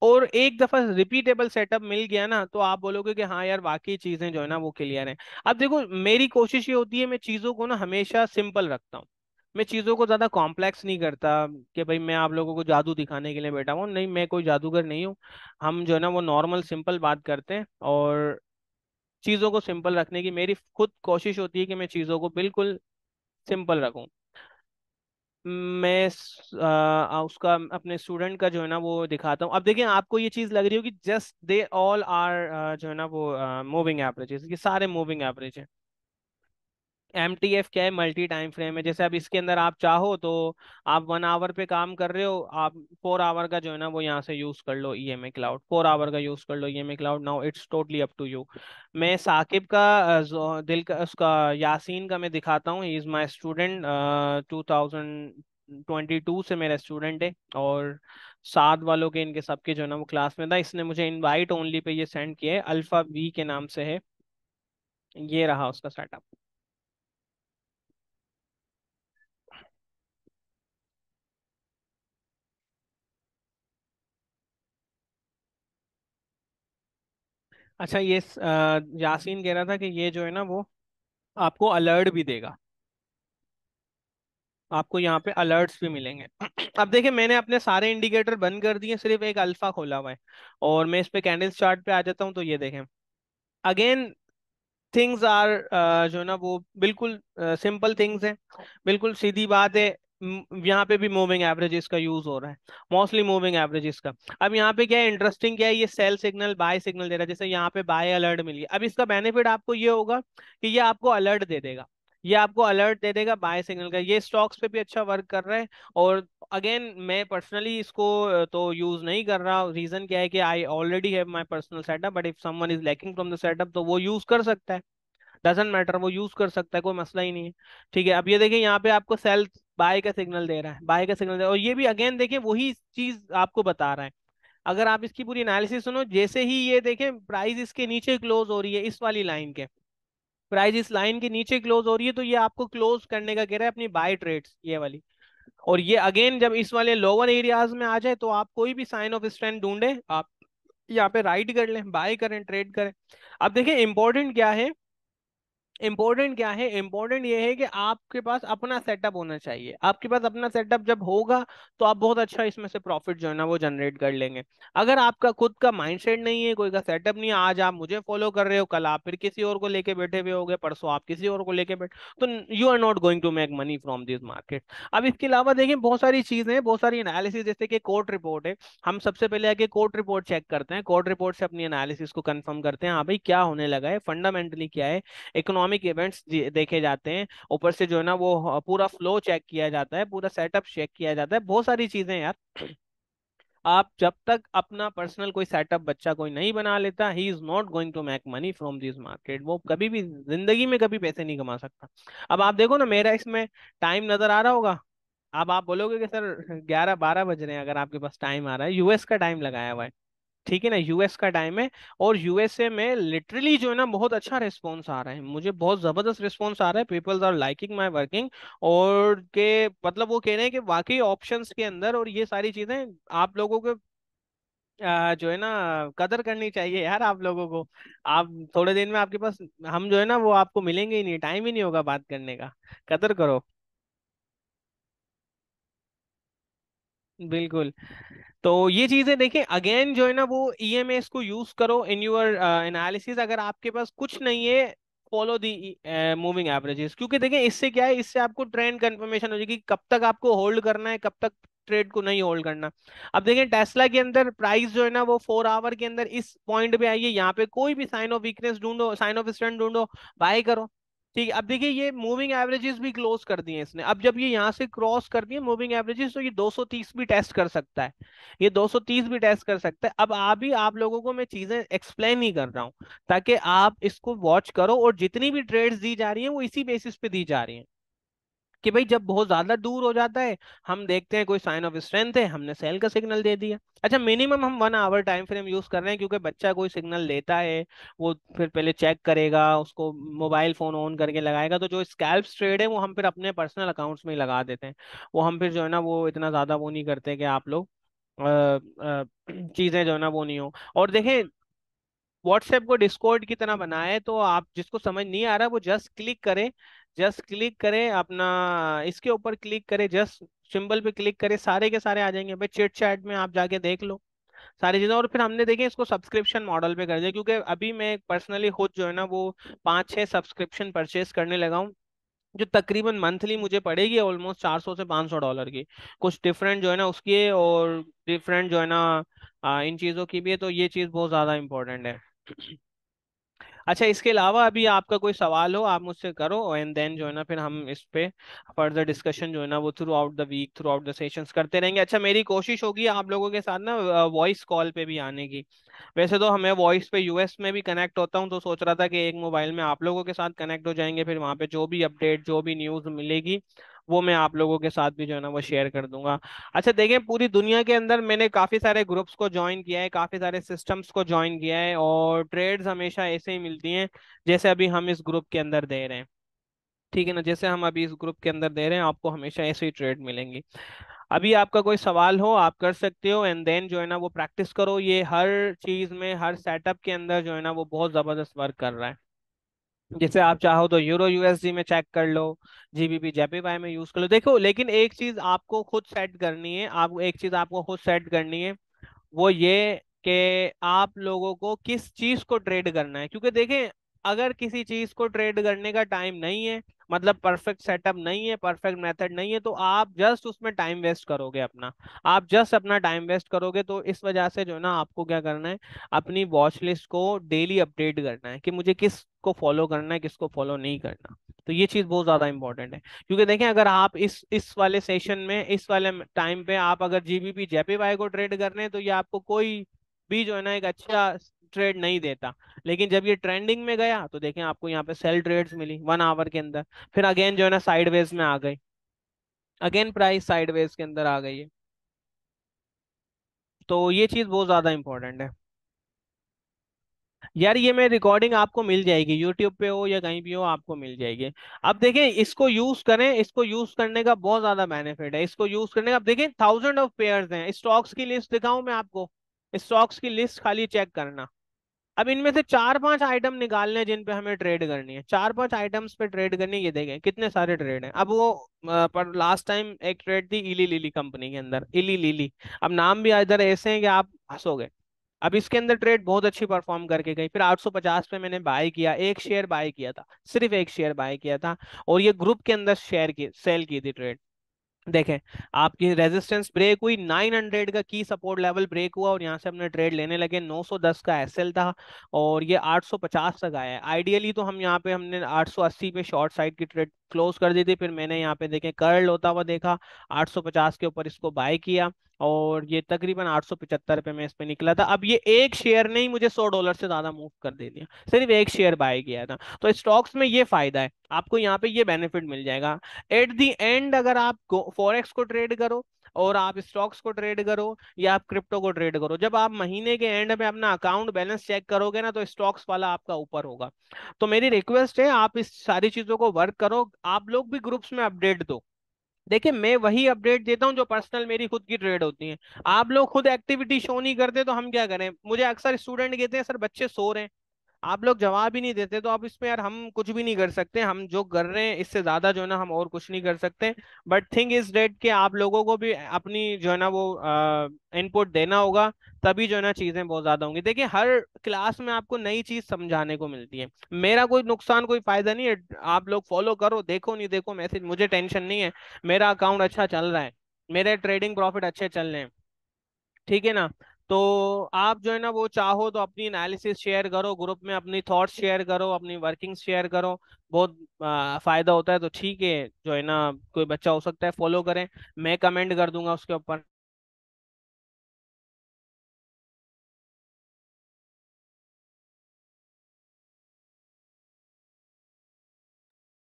और एक दफा रिपीटेबल सेटअप मिल गया ना, तो आप बोलोगे कि हाँ यार वाकई चीजें जो है ना वो क्लियर हैं। अब देखो, मेरी कोशिश ये होती है, मैं चीजों को ना हमेशा सिंपल रखता हूँ। मैं चीजों को ज्यादा कॉम्प्लेक्स नहीं करता कि भाई मैं आप लोगों को जादू दिखाने के लिए बैठा हूँ। नहीं, मैं कोई जादूगर नहीं हूँ। हम जो है ना वो नॉर्मल सिंपल बात करते हैं, और चीजों को सिंपल रखने की मेरी खुद कोशिश होती है कि मैं चीजों को बिल्कुल सिंपल रखूं। मैं उसका अपने स्टूडेंट का जो है ना वो दिखाता हूँ। अब देखिए, आपको ये चीज लग रही होगी जस्ट दे ऑल आर जो है ना वो मूविंग एवरेजेस, ये सारे मूविंग एवरेज हैं। एमटीएफ क्या है, मल्टी टाइम फ्रेम है। जैसे अब इसके अंदर आप चाहो तो आप 1 आवर पे काम कर रहे हो, आप 4 आवर का जो है ना वो यहाँ से यूज कर लो ईएमए क्लाउड, 4 आवर का यूज कर लो EMA cloud. Now it's totally up to you. मैं साकिब का दिल का उसका यासीन का मैं दिखाता हूँ। ही इज माई स्टूडेंट, 2022 से मेरा स्टूडेंट है, और साथ वालों के इनके सबके जो है ना वो क्लास में था। इसने मुझे इनवाइट ओनली पे ये सेंड किया है, अल्फा वी के नाम से है। ये रहा उसका सेटअप। अच्छा, ये यासीन कह रहा था कि ये जो है ना वो आपको अलर्ट भी देगा। आपको यहाँ पे अलर्ट्स भी मिलेंगे। अब देखिए मैंने अपने सारे इंडिकेटर बंद कर दिए, सिर्फ एक अल्फा खोला हुआ है, और मैं इस पे कैंडल चार्ट पे आ जाता हूँ, तो ये देखें अगेन थिंग्स आर जो है ना वो बिल्कुल सिंपल थिंग्स हैं, बिल्कुल सीधी बात है। यहाँ पे भी मूविंग एवरेजेस का यूज हो रहा है, मोस्टली मूविंग एवरेजेस का। अब यहाँ पे क्या है इंटरेस्टिंग, क्या है ये सेल सिग्नल बाय सिग्नल दे रहा है, जैसे यहाँ पे बाय अलर्ट मिली है। अब इसका बेनिफिट आपको ये होगा कि ये आपको अलर्ट दे देगा, ये आपको अलर्ट दे देगा बाय सिग्नल का। ये स्टॉक्स पे भी अच्छा वर्क कर रहा है। और अगेन मैं पर्सनली इसको तो यूज नहीं कर रहा, रीजन क्या है कि I already have my personal setup, but if someone is lacking from the setup तो वो यूज कर सकता है, डजेंट मैटर, वो यूज कर सकता है, कोई मसला ही नहीं है। ठीक है, अब ये देखिए यहाँ पे आपको सेल बाय का सिग्नल दे रहा है, बाय का सिग्नल दे रहा है, और ये भी अगेन देखिए वही चीज आपको बता रहा है। अगर आप इसकी पूरी एनालिसिस सुनो, जैसे ही ये देखें प्राइस इसके नीचे क्लोज हो रही है, इस वाली लाइन के, प्राइस इस लाइन के नीचे क्लोज हो रही है, तो ये आपको क्लोज करने का कह रहा है अपनी बाय ट्रेड्स, ये वाली। और ये अगेन जब इस वाले लोअर एरियाज में आ जाए, तो आप कोई भी साइन ऑफ स्ट्रेंथ ढूंढे, आप यहाँ पे राइट कर लें, बाय करें, ट्रेड करें। अब देखिए इंपॉर्टेंट क्या है, इंपॉर्टेंट क्या है, इंपॉर्टेंट ये है कि आपके पास अपना सेटअप होना चाहिए। आपके पास अपना सेटअप जब होगा, तो आप बहुत अच्छा इसमें से प्रॉफिट जो है ना वो जनरेट कर लेंगे। अगर आपका खुद का माइंडसेट नहीं है, कोई का सेटअप नहीं है, आज आप मुझे फॉलो कर रहे हो, कल आप फिर किसी और को लेके बैठे हुए होगे, परसों आप किसी और को लेके बैठ, तो you are not going to make money from this market. अब इसके अलावा देखिए बहुत सारी चीजें हैं, बहुत सारी एनालिसिस, जैसे कि कोर्ट रिपोर्ट है। हम सबसे पहले आके कोर्ट रिपोर्ट चेक करते हैं, कोर्ट रिपोर्ट से अपनी एनालिसिस को कंफर्म करते हैं, हाँ भाई क्या होने लगा है, फंडामेंटली क्या है। इकोनॉमिक इवेंट्स देखे जाते हैं, ऊपर से जो है ना वो पूरा फ्लो चेक किया जाता है, पूरा सेटअप चेक किया जाता है, बहुत सारी चीजें यार। आप जब तक अपना पर्सनल कोई सेटअप बच्चा कोई नहीं बना लेता, he is not going to make money from this market, वो कभी भी जिंदगी में कभी पैसे नहीं कमा सकता। अब आप देखो ना, मेरा इसमें टाइम नजर आ रहा होगा। अब आप बोलोगे कि सर 11-12 बज रहे हैं, अगर आपके पास टाइम आ रहा है, यूएस का टाइम लगाया हुआ है, ठीक है ना, यूएस का टाइम है। और यूएसए में लिटरली जो है ना बहुत अच्छा रिस्पॉन्स आ रहा है, मुझे बहुत जबरदस्त रिस्पॉन्स आ रहा है, peoples are liking my working. और के मतलब वो कह रहे हैं कि वाकई ऑप्शंस के अंदर और ये सारी चीजें आप लोगों को जो है ना कदर करनी चाहिए यार, आप लोगों को। आप थोड़े दिन में आपके पास हम जो है ना वो आपको मिलेंगे ही नहीं, टाइम ही नहीं होगा बात करने का, कदर करो। बिल्कुल। तो ये चीजें देखें, अगेन जो है ना वो ईएमएस को यूज करो इन यूर एनालिसिस। अगर आपके पास कुछ नहीं है, फॉलो दी मूविंग एवरेजेस, क्योंकि देखें इससे क्या है, इससे आपको ट्रेंड कंफर्मेशन हो जाएगी, कब तक आपको होल्ड करना है, कब तक ट्रेड को नहीं होल्ड करना। अब देखें टेस्ला के अंदर प्राइस जो है ना वो 4 आवर के अंदर इस पॉइंट पे आई है, यहाँ पे कोई भी साइन ऑफ वीकनेस ढूंढो, साइन ऑफ स्ट्रेंथ ढूंढो, बाय करो। ठीक है, अब देखिए ये मूविंग एवरेजेस भी क्लोज कर दिए इसने। अब जब ये यहाँ से क्रॉस कर दिए मूविंग एवरेजेस, तो ये 230 भी टेस्ट कर सकता है, ये 230 भी टेस्ट कर सकता है। अब अभी आप लोगों को मैं चीजें एक्सप्लेन ही कर रहा हूँ, ताकि आप इसको वॉच करो, और जितनी भी ट्रेड्स दी जा रही हैं वो इसी बेसिस पे दी जा रही हैं कि भाई जब बहुत ज्यादा दूर हो जाता है, हम देखते हैं कोई साइन ऑफ स्ट्रेंथ है, हमने सेल का सिग्नल दे दिया। अच्छा मिनिमम हम 1 आवर टाइम फ्रेम यूज कर रहे हैं, क्योंकि बच्चा कोई सिग्नल लेता है, वो फिर पहले चेक करेगा, उसको मोबाइल फोन ऑन करके लगाएगा, तो जो स्कैल्प्स ट्रेड है वो हम फिर अपने पर्सनल अकाउंट्स में ही लगा देते हैं। वो हम फिर जो है ना वो इतना ज्यादा वो नहीं करते कि आप लोग चीजें जो है ना वो नहीं हो। और देखें व्हाट्सएप को डिस्कॉर्ड की तरह बनाया है, तो आप जिसको समझ नहीं आ रहा वो जस्ट क्लिक करें, जस्ट क्लिक करें अपना, इसके ऊपर क्लिक करें, जस्ट सिंबल पे क्लिक करें, सारे के सारे आ जाएंगे भाई, चिट चैट में आप जाके देख लो सारी चीजें। और फिर हमने देखे इसको सब्सक्रिप्शन मॉडल पे कर दिया, क्योंकि अभी मैं पर्सनली खुद जो है ना वो 5-6 सब्सक्रिप्शन परचेज करने लगा हूँ, जो तकरीबन मंथली मुझे पड़ेगी ऑलमोस्ट $400 से $500 की। कुछ डिफरेंट जो है ना उसकी है, और डिफरेंट जो है ना इन चीज़ों की भी है, तो ये चीज़ बहुत ज़्यादा इंपॉर्टेंट है। अच्छा इसके अलावा अभी आपका कोई सवाल हो आप मुझसे करो, एंड देन जो है ना फिर हम इस पे फर्दर डिस्कशन जो है ना वो throughout the week, throughout the sessions करते रहेंगे। अच्छा मेरी कोशिश होगी आप लोगों के साथ ना वॉइस कॉल पे भी आने की। वैसे तो हमें वॉइस पे यूएस में भी कनेक्ट होता हूँ, तो सोच रहा था कि एक मोबाइल में आप लोगों के साथ कनेक्ट हो जाएंगे, फिर वहाँ पे जो भी अपडेट जो भी न्यूज़ मिलेगी वो मैं आप लोगों के साथ भी जो है ना वो शेयर कर दूंगा। अच्छा देखें पूरी दुनिया के अंदर मैंने काफी सारे ग्रुप्स को ज्वाइन किया है, काफी सारे सिस्टम्स को ज्वाइन किया है, और ट्रेड्स हमेशा ऐसे ही मिलती हैं जैसे अभी हम इस ग्रुप के अंदर दे रहे हैं। ठीक है ना, जैसे हम अभी इस ग्रुप के अंदर दे रहे हैं, आपको हमेशा ऐसे ही ट्रेड मिलेंगी। अभी आपका कोई सवाल हो आप कर सकते हो, एंड देन जो है ना वो प्रैक्टिस करो, ये हर चीज में हर सेटअप के अंदर जो है ना वो बहुत जबरदस्त वर्क कर रहा है। जैसे आप चाहो तो यूरो यूएसडी में चेक कर लो, जीबीपी जेपीवाई में यूज कर लो। देखो लेकिन एक चीज आपको खुद सेट करनी है, आप एक चीज आपको खुद सेट करनी है, वो ये कि आप लोगों को किस चीज को ट्रेड करना है। क्योंकि देखें, अगर किसी चीज को ट्रेड करने का टाइम नहीं है, मतलब परफेक्ट सेटअप नहीं है, परफेक्ट मेथड नहीं है, तो आप जस्ट उसमें टाइम वेस्ट करोगे अपना, आप जस्ट अपना टाइम वेस्ट करोगे। तो इस वजह से जो है ना, आपको क्या करना है, अपनी वॉच लिस्ट को डेली अपडेट करना है कि मुझे किस को फॉलो करना है, किसको फॉलो नहीं करना। तो ये चीज बहुत ज्यादा इंपॉर्टेंट है। क्योंकि देखें, अगर आप इस वाले सेशन में, इस वाले टाइम पे आप अगर जीबीपी जेपीवाई को ट्रेड कर रहे हैं, तो ये आपको कोई भी जो है ना एक अच्छा ट्रेड नहीं देता। लेकिन जब ये ट्रेंडिंग में गया, तो देखें आपको यहाँ पे सेल ट्रेड्स मिली 1 आवर के अंदर, फिर अगेन जो है ना साइडवेज में आ गई, अगेन प्राइस साइडवेज के अंदर आ गई है। तो ये चीज बहुत ज्यादा इंपॉर्टेंट है। यार ये मैं रिकॉर्डिंग आपको मिल जाएगी, यूट्यूब पे हो या कहीं भी हो, आपको मिल जाएगी। अब देखें, इसको यूज करें, इसको यूज करने का बहुत ज्यादा बेनिफिट है, इसको यूज करने का। अब देखें, थाउजेंड ऑफ पेयर्स हैं, स्टॉक्स की लिस्ट दिखाऊं मैं आपको, स्टॉक्स की लिस्ट खाली चेक करना। अब इनमें से 4-5 आइटम निकालने हैं जिन पे हमें ट्रेड करनी है, 4-5 आइटम्स पे ट्रेड करनी है। ये देखें कितने सारे ट्रेड हैं। अब वो पर लास्ट टाइम एक ट्रेड थी इली लिली कंपनी के अंदर, इली लिली। अब नाम भी इधर ऐसे हैं कि आप हंसोगे। अब इसके अंदर ट्रेड बहुत अच्छी परफॉर्म करके गई, फिर 850 पे मैंने बाय किया, एक शेयर बाय किया था, सिर्फ एक शेयर बाय किया था। और ये ग्रुप के अंदर शेयर की सेल की थी ट्रेड। देखें, आपकी रेजिस्टेंस ब्रेक हुई, 900 का की सपोर्ट लेवल ब्रेक हुआ, और यहाँ से हमने ट्रेड लेने लगे। 910 का एसएल था, और ये 850 तक आया है। आइडियली तो हम यहाँ पे हमने 880 पे शॉर्ट साइड की ट्रेड क्लोज कर दी थी। फिर मैंने यहाँ पे देखें कर्ल होता हुआ देखा, 850 के ऊपर इसको बाय किया, और ये तकरीबन 875 पे मैं इस पे निकला था। अब ये एक शेयर ने ही मुझे $100 से ज्यादा मूव कर दे दिया, सिर्फ एक शेयर बाय किया था। तो स्टॉक्स में ये फायदा है, आपको यहाँ पे ये बेनिफिट मिल जाएगा। एट द एंड अगर आप फॉरेक्स को ट्रेड करो, और आप स्टॉक्स को ट्रेड करो, या आप क्रिप्टो को ट्रेड करो, जब आप महीने के एंड में अपना अकाउंट बैलेंस चेक करोगे ना, तो स्टॉक्स वाला आपका ऊपर होगा। तो मेरी रिक्वेस्ट है, आप इस सारी चीजों को वर्क करो, आप लोग भी ग्रुप्स में अपडेट दो। देखिए, मैं वही अपडेट देता हूँ जो पर्सनल मेरी खुद की ट्रेड होती है। आप लोग खुद एक्टिविटी शो नहीं करते, तो हम क्या करें। मुझे अक्सर स्टूडेंट कहते हैं, सर बच्चे सो रहे हैं, आप लोग जवाब ही नहीं देते, तो अब इसमें यार हम कुछ भी नहीं कर सकते। हम जो कर रहे हैं इससे ज्यादा जो है ना हम और कुछ नहीं कर सकते। बट थिंग इज डेट कि आप लोगों को भी अपनी जो है ना वो इनपुट देना होगा, तभी जो है ना चीजें बहुत ज्यादा होंगी। देखिए, हर क्लास में आपको नई चीज समझाने को मिलती है, मेरा कोई नुकसान कोई फायदा नहीं है। आप लोग फॉलो करो, देखो नहीं देखो मैसेज, मुझे टेंशन नहीं है। मेरा अकाउंट अच्छा चल रहा है, मेरे ट्रेडिंग प्रॉफिट अच्छे चल रहे हैं, ठीक है ना। तो आप जो है ना वो चाहो तो अपनी एनालिसिस शेयर करो ग्रुप में, अपनी थॉट्स शेयर करो, अपनी वर्किंग शेयर करो, बहुत फायदा होता है। तो ठीक है, जो है ना कोई बच्चा हो सकता है फॉलो करें, मैं कमेंट कर दूंगा उसके ऊपर।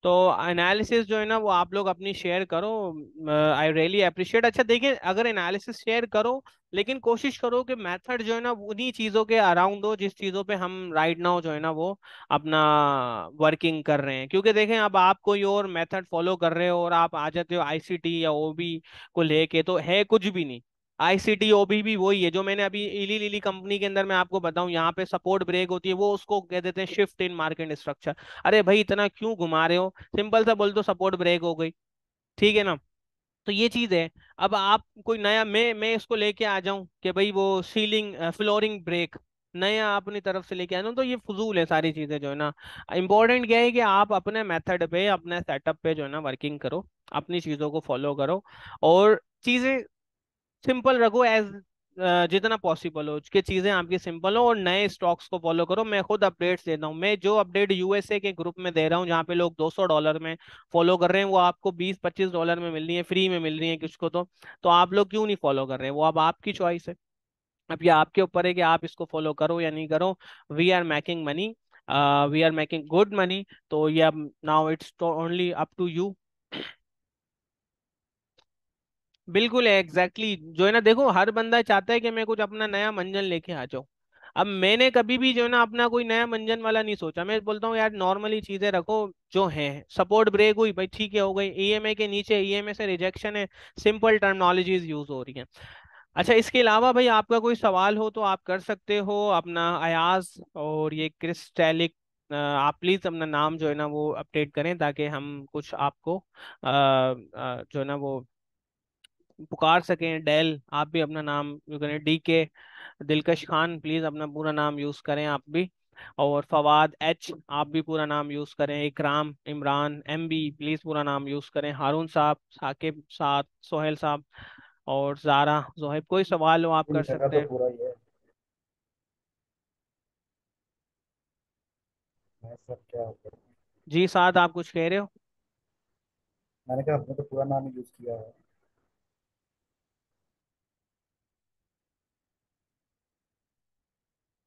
तो एनालिसिस जो है ना वो आप लोग अपनी शेयर करो, आई रियली अप्रिशिएट। अच्छा देखिए, अगर एनालिसिस शेयर करो, लेकिन कोशिश करो कि मेथड जो है ना उन्हीं चीज़ों के अराउंड हो जिस चीज़ों पे हम राइट नाउ जो है ना वो अपना वर्किंग कर रहे हैं। क्योंकि देखें, अब आप कोई और मेथड फॉलो कर रहे हो और आप आ जाते हो आईसीटी या ओबी को लेके, तो है कुछ भी नहीं। आईसीटी ओबी भी वही है जो मैंने अभी इली लिली कंपनी के अंदर मैं आपको बताऊं, यहाँ पे सपोर्ट ब्रेक होती है, वो उसको कह देते हैं शिफ्ट इन मार्केट स्ट्रक्चर। अरे भाई, इतना क्यों घुमा रहे हो, सिंपल सा बोल दो सपोर्ट ब्रेक हो गई, ठीक है ना। तो ये चीज है। अब आप कोई नया, मैं इसको लेके आ जाऊं कि भाई वो सीलिंग फ्लोरिंग ब्रेक नया अपनी तरफ से लेके आ जाऊं, तो ये फजूल है सारी चीजें जो है ना। इंपॉर्टेंट क्या है कि आप अपने मेथड पे, अपने सेटअप पे जो है ना वर्किंग करो, अपनी चीजों को फॉलो करो, और चीजें सिंपल रखो एज जितना पॉसिबल हो कि चीजें आपकी सिंपल हो, और नए स्टॉक्स को फॉलो करो। मैं खुद अपडेट्स देता हूँ, मैं जो अपडेट यूएसए के ग्रुप में दे रहा हूँ जहाँ पे लोग $200 में फॉलो कर रहे हैं, वो आपको $20-25 में मिल रही है, फ्री में मिल रही है किसको। तो आप लोग क्यों नहीं फॉलो कर रहे हैं, वो अब आपकी चॉइस है। अब ये आपके ऊपर है कि आप इसको फॉलो करो या नहीं करो। We are making money, we are making good money. तो ये अब now it's only up to you. बिल्कुल एग्जैक्टली जो है ना, देखो हर बंदा चाहता है कि मैं कुछ अपना नया मंजन लेके आ जाऊं। अब मैंने कभी भी जो है ना अपना कोई नया मंजन वाला नहीं सोचा, मैं बोलता हूँ यार नॉर्मली चीजें रखो जो है। सपोर्ट ब्रेक हुई भाई, ठीक है, हो गई। ईएमए के नीचे, ईएमए से रिजेक्शन है, सिंपल टर्मिनोलॉजीज यूज हो रही हैं। अच्छा, इसके अलावा भाई आपका कोई सवाल हो तो आप कर सकते हो, अपना अयाज और ये क्रिस्टैलिक आप प्लीज़ अपना नाम जो है ना वो अपडेट करें, ताकि हम कुछ आपको जो है ना वो पुकार सकें। डेल, आप भी अपना नाम जो करें। DK, दिलकश खान, प्लीज़ अपना पूरा नाम यूज़ करें आप भी। और फवाद H, आप भी पूरा नाम यूज़ करें। इकराम, इमरान, MB, प्लीज़ पूरा नाम यूज़ करें। हारून साहब, साकिब साहब, सोहेल साहब, और जारा, जोहेब, कोई सवाल हो आप जी कर मेरा सकते तो हैं। पूरा ही है। मैं सर क्या करूं? जी साहब, आप कुछ कह रहे हो? मैंने कहा हमने तो पूरा नाम यूज किया है।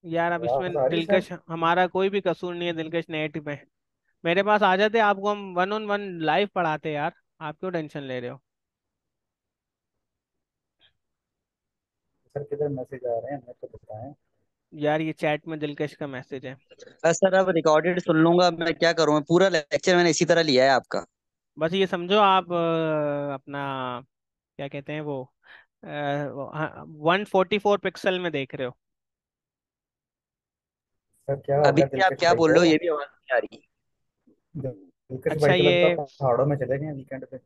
यार अब आवाज इसमें आ रही है सर? दिलकश हमारा कोई भी कसूर नहीं है, दिलकश नेट में। मेरे पास आ जाते, आपको हम 1-on-1 लाइव पढ़ाते यार। आप क्यों टेंशन ले रहे हो? सर किधर मैसेज आ रहे हैं हमें तो बताएं। यार ये चैट में दिलकश का मैसेज है। सर अब रिकॉर्डेड सुन लूंगा, मैं क्या करूँ, पूरा लेक्चर मैंने इसी तरह लिया है आपका। बस ये समझो आप अपना क्या कहते हैं वो 144 पिक्सल में देख रहे हो। सर क्या हो अभी गया आप दिलकश क्या भाई बोल को? रहे हो ये भी आवाज नहीं आ रही। दिलकश अच्छा भाई तो लगता है ये पहाड़ों में चले गए वीकेंड पे।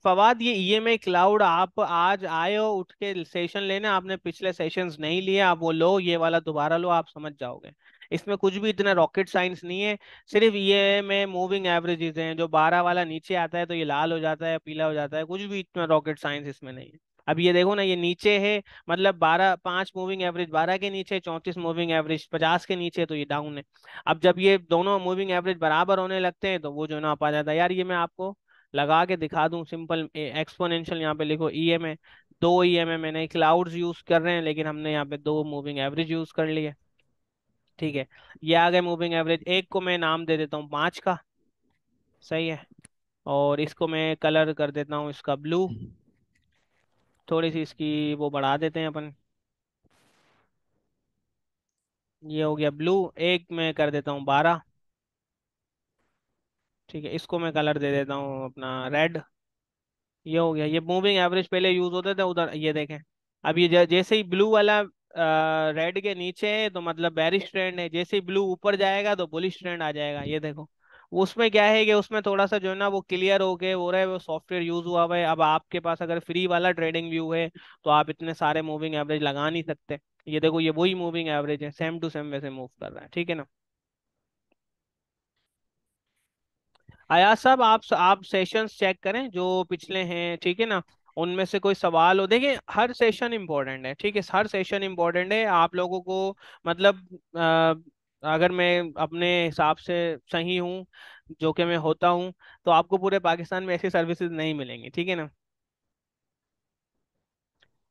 फवाद, ये EMI क्लाउड आप आज आए हो उठ के सेशन लेने, आपने पिछले सेशंस नहीं लिए, आप वो लो, ये वाला दोबारा लो, आप समझ जाओगे। इसमें कुछ भी इतना रॉकेट साइंस नहीं है। सिर्फ ये में मूविंग एवरेजेस हैं, जो 12 वाला नीचे आता है तो ये लाल हो जाता है, पीला हो जाता है, कुछ भी इतना रॉकेट साइंस इसमें नहीं है। अब ये देखो ना, ये नीचे है, मतलब 12, 5 मूविंग एवरेज 12 के नीचे, 34 मूविंग एवरेज 50 के नीचे, तो ये डाउन है। अब जब ये दोनों मूविंग एवरेज बराबर होने लगते हैं तो वो जो है ना आप आ जाता है। यार ये मैं आपको लगा के दिखा दूं, सिंपल एक्सपोनेंशियल, यहाँ पे लिखो EMA। 2 EMA, मैंने क्लाउड्स यूज कर रहे हैं लेकिन हमने यहाँ पे 2 मूविंग एवरेज यूज कर लिए। ठीक है, ये आ गए मूविंग एवरेज। एक को मैं नाम दे देता हूँ 5 का, सही है। और इसको मैं कलर कर देता हूँ इसका ब्लू। थोड़ी सी इसकी वो बढ़ा देते हैं अपन, ये हो गया ब्लू। एक मैं कर देता हूँ 12। ठीक है, इसको मैं कलर दे देता हूँ अपना रेड। ये हो गया। ये मूविंग एवरेज पहले यूज होते थे उधर, ये देखें। अब ये जैसे ही ब्लू वाला रेड के नीचे है तो मतलब बेरिश ट्रेंड है, जैसे ही ब्लू ऊपर जाएगा तो बुलिश ट्रेंड आ जाएगा, ये देखो। उसमें क्या है कि उसमें थोड़ा सा जो है ना वो क्लियर हो के हो रहा है, वो सॉफ्टवेयर यूज हुआ हुआ है। अब आपके पास अगर फ्री वाला ट्रेडिंग व्यू है तो आप इतने सारे मूविंग एवरेज लगा नहीं सकते। ये देखो, ये वही मूविंग एवरेज है, सेम टू सेम वैसे मूव कर रहा है, ठीक है ना। अयाज साहब, आप सेशंस चेक करें जो पिछले हैं, ठीक है ना। उनमें से कोई सवाल हो, देखिए हर सेशन इम्पोर्टेंट है, ठीक है, हर सेशन इम्पोर्टेंट है आप लोगों को। मतलब अगर मैं अपने हिसाब से सही हूँ, जो कि मैं होता हूँ, तो आपको पूरे पाकिस्तान में ऐसी सर्विसेज नहीं मिलेंगी, ठीक है ना।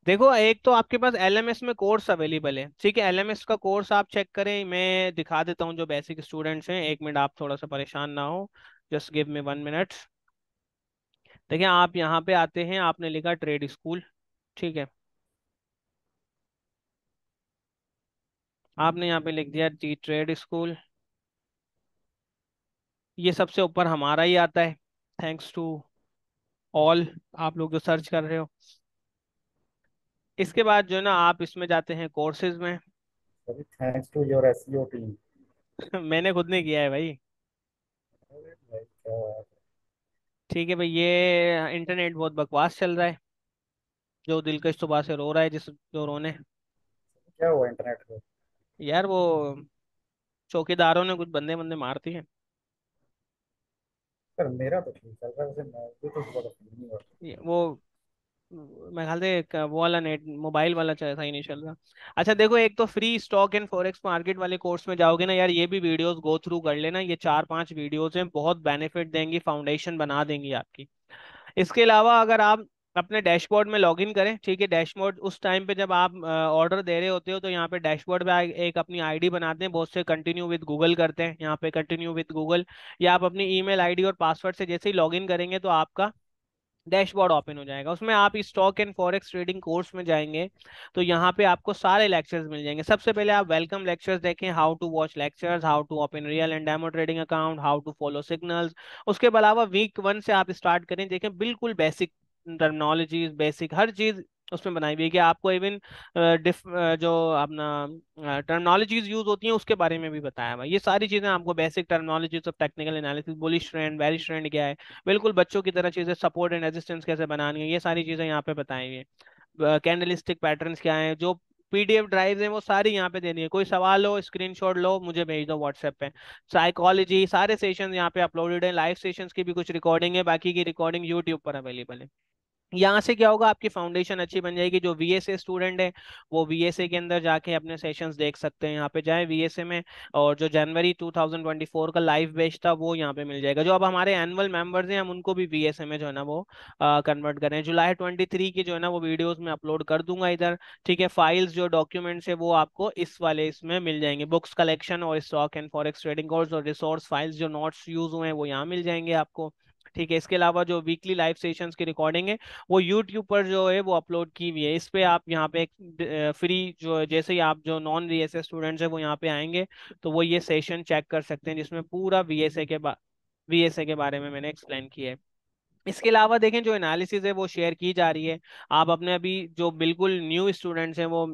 देखो, एक तो आपके पास LMS में कोर्स अवेलेबल है, ठीक है, LMS का कोर्स आप चेक करें, मैं दिखा देता हूँ जो बेसिक स्टूडेंट्स हैं। 1 मिनट, आप थोड़ा सा परेशान ना हो, जस्ट गिव मी 1 मिनट। देखिए, आप यहाँ पे आते हैं, आपने लिखा ट्रेड स्कूल, ठीक है। आपने यहाँ पे लिख दिया टी ट्रेड स्कूल। ये सबसे ऊपर हमारा ही आता है, थैंक्स टू ऑल, आप लोग जो सर्च कर रहे हो। इसके बाद जो है ना आप इसमें जाते हैं कोर्सेज में। सभी thanks to your SEO team. मैंने खुद नहीं किया है भाई। अरे भाई क्या बात है। ठीक है भाई, ये इंटरनेट बहुत बकवास चल रहा है, जो दिलकश सुबह से रो रहा है, जिस जो रोने। क्या हुआ इंटरनेट पे? यार वो चौकीदारों ने कुछ बंदे बंदे मार दिए। सर मेरा तो ठीक चल रहा है वैसे, मैं भी तो सुबह का फ्री नहीं हुआ। वो मैं ख्याल से वो वाला नेट मोबाइल वाला सही नहीं चल रहा। अच्छा देखो, एक तो free stock and forex market वाले कोर्स में जाओगे ना यार, ये भी वीडियोस गो थ्रू कर लेना, ये 4-5 वीडियोस हैं, बहुत बेनिफिट देंगी, फाउंडेशन बना देंगी आपकी। इसके अलावा अगर आप अपने डैशबोर्ड में लॉगिन करें, ठीक है, डैशबोर्ड उस टाइम पे जब आप ऑर्डर दे रहे होते हो तो यहाँ पे डैशबोर्ड पे एक अपनी आईडी बनाते हैं, बहुत से कंटिन्यू विद गूगल करते हैं, यहाँ पे कंटिन्यू विद गूगल, या आप अपनी ईमेल आईडी और पासवर्ड से जैसे ही लॉगिन करेंगे तो आपका डैशबोर्ड ओपन हो जाएगा। उसमें आप stock and forex trading course में जाएंगे तो यहाँ पे आपको सारे लेक्चर्स मिल जाएंगे। सबसे पहले आप वेलकम लेक्चर्स देखें, how to watch lectures, how to open real and demo trading account, how to follow signals. उसके अलावा वीक 1 से आप स्टार्ट करें, देखें बिल्कुल बेसिक टर्मिनोलॉजीज, बेसिक हर चीज उसमें बनाई हुई है कि आपको इवन जो अपना टर्मिनोलॉजीज यूज होती हैं उसके बारे में भी बताया हुआ है। ये सारी चीजें आपको basic terminologies of technical analysis, bullish trend, bearish trend क्या है, बिल्कुल बच्चों की तरह चीजें, सपोर्ट एंड रेजिस्टेंस कैसे बनानी है, ये सारी चीजें यहाँ पे बताई हुई है। कैंडलिस्टिक पैटर्न्स क्या है, जो पीडीएफ ड्राइव है वो सारी यहाँ पे देनी है। कोई सवाल हो स्क्रीनशॉट लो मुझे भेज दो व्हाट्सएप पे। साइकोलॉजी सारे सेशन यहाँ पे अपलोडेड है, लाइव सेशंस की भी कुछ रिकॉर्डिंग है, बाकी की रिकॉर्डिंग यूट्यूब पर अवेलेबल है। यहाँ से क्या होगा, आपकी फाउंडेशन अच्छी बन जाएगी। जो वीएसए स्टूडेंट है वो वीएसए के अंदर जाके अपने सेशंस देख सकते हैं, यहाँ पे जाए वीएसए में। और जो जनवरी 2024 का लाइव बैच था वो यहाँ पे मिल जाएगा। जो अब हमारे एनुअल मेंबर्स हैं हम उनको भी वीएसए में जो है ना वो कन्वर्ट करें। जुलाई 23 की जो है ना वो वीडियोस में अपलोड कर दूंगा इधर। ठीक है, फाइल्स जो डॉक्यूमेंट्स है वो आपको इस वाले इसमें मिल जाएंगे। बुक्स कलेक्शन और stock and forex trading course और रिसोर्स फाइल्स जो नोट्स यूज हुए हैं वो यहाँ मिल जाएंगे आपको। ठीक है, इसके अलावा जो वीकली लाइव सेशंस की रिकॉर्डिंग है वो यूट्यूब पर जो है वो अपलोड की हुई है। इस पे आप यहाँ पे एक फ्री जो, जैसे ही आप जो नॉन वीएसए स्टूडेंट्स है वो यहाँ पे आएंगे तो वो ये सेशन चेक कर सकते हैं जिसमें पूरा वीएसए के बारे में मैंने एक्सप्लेन किया है। इसके अलावा देखें जो एनालिसिस है वो शेयर की जा रही है। आप अपने अभी जो बिल्कुल न्यू स्टूडेंट्स हैं वो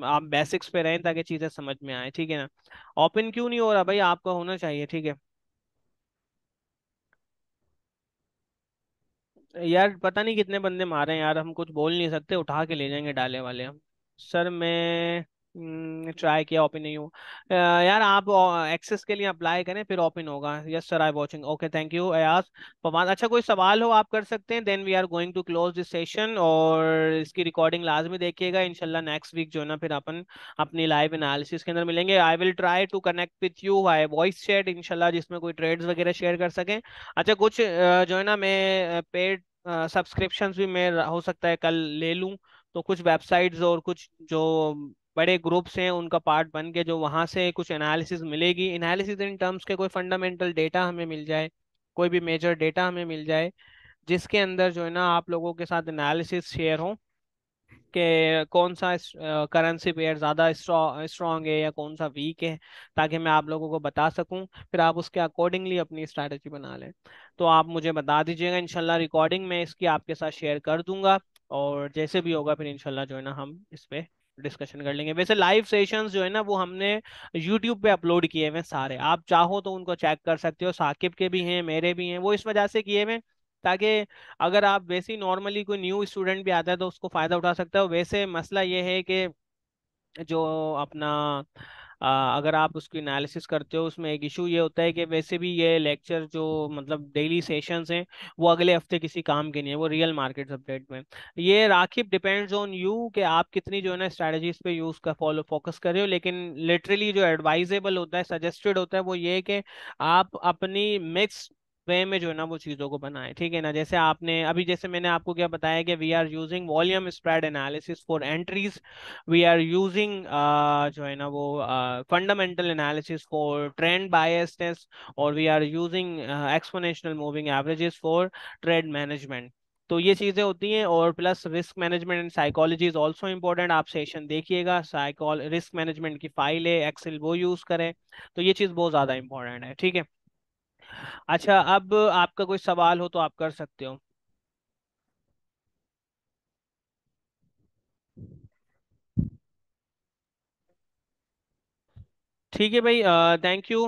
आप बेसिक्स पे रहें ताकि चीज़ें समझ में आए। ठीक है ना। ओपन क्यों नहीं हो रहा भाई, आपका होना चाहिए। ठीक है यार, पता नहीं कितने बंदे मारे हैं यार, हम कुछ बोल नहीं सकते, उठा के ले जाएंगे डाले वाले हम। सर मैं ट्राई किया, ओपन नहीं हुआ। यार आप एक्सेस के लिए अप्लाई करें फिर ओपन होगा। Yes sir, I watching, okay thank you Ayaz Pawan. अच्छा कोई सवाल हो आप कर सकते हैं, then we are going to close this session. और इसकी रिकॉर्डिंग लाजमी देखिएगा। इंशाल्लाह नेक्स्ट वीक जो है ना फिर अपन अपनी लाइव एनालिसिस के अंदर मिलेंगे। I will try to connect with you by voice chat इंशाल्लाह, जिसमें कोई ट्रेड्स वगैरह शेयर कर सकें। अच्छा कुछ जो है ना मैं पेड सब्सक्रिप्शंस भी मैं हो सकता है कल ले लूं। तो कुछ वेबसाइट्स और कुछ जो बड़े ग्रुप्स हैं उनका पार्ट बन के जो वहां से कुछ एनालिसिस मिलेगी, एनालिसिस इन टर्म्स के कोई फंडामेंटल डेटा हमें मिल जाए, कोई भी मेजर डेटा हमें मिल जाए जिसके अंदर जो है ना आप लोगों के साथ एनालिसिस शेयर हो कि कौन सा करेंसी पेयर ज़्यादा स्ट्रॉन्ग है या कौन सा वीक है, ताकि मैं आप लोगों को बता सकूं, फिर आप उसके अकॉर्डिंगली अपनी स्ट्रैटेजी बना लें। तो आप मुझे बता दीजिएगा, इंशाल्लाह रिकॉर्डिंग में इसकी आपके साथ शेयर कर दूंगा। और जैसे भी होगा फिर इंशाल्लाह जो है ना हम इस पे डिस्कशन कर लेंगे। वैसे लाइव सेशंस जो है ना वो हमने यूट्यूब पे अपलोड किए हुए हैं सारे, आप चाहो तो उनको चेक कर सकते हो। साकिब के भी हैं, मेरे भी हैं, वो इस वजह से किए हुए हैं ताकि अगर आप वैसे ही नॉर्मली कोई न्यू स्टूडेंट भी आता है तो उसको फायदा उठा सकता है। वैसे मसला ये है कि जो अपना अगर आप उसकी एनालिसिस करते हो उसमें एक इशू ये होता है कि वैसे भी ये लेक्चर जो मतलब डेली सेशंस हैं वो अगले हफ्ते किसी काम के नहीं है, वो रियल मार्केट अपडेट में। ये राकिब डिपेंड्स ऑन यू कि आप कितनी जो है ना स्ट्रैटेजीज पे यूज का फॉलो फोकस कर रहे हो। लेकिन लिटरली जो एडवाइजेबल होता है, सजेस्टेड होता है, वो ये है कि आप अपनी मिक्स वे में जो है ना वो चीज़ों को बनाएं। ठीक है ना। जैसे आपने अभी, जैसे मैंने आपको क्या बताया कि we are using volume spread analysis for entries, we are using जो है ना वो fundamental analysis for trend biasness, और we are using exponential moving averages for trade management. तो ये चीज़ें होती हैं। और plus risk management and psychology is also important. आप सेशन देखिएगा, साइकोल रिस्क मैनेजमेंट की फाइल है एक्सेल, वो यूज़ करें। तो ये चीज़ बहुत ज़्यादा इंपॉर्टेंट है। ठीक है। अच्छा अब आपका कोई सवाल हो तो आप कर सकते हो। ठीक है भाई, थैंक यू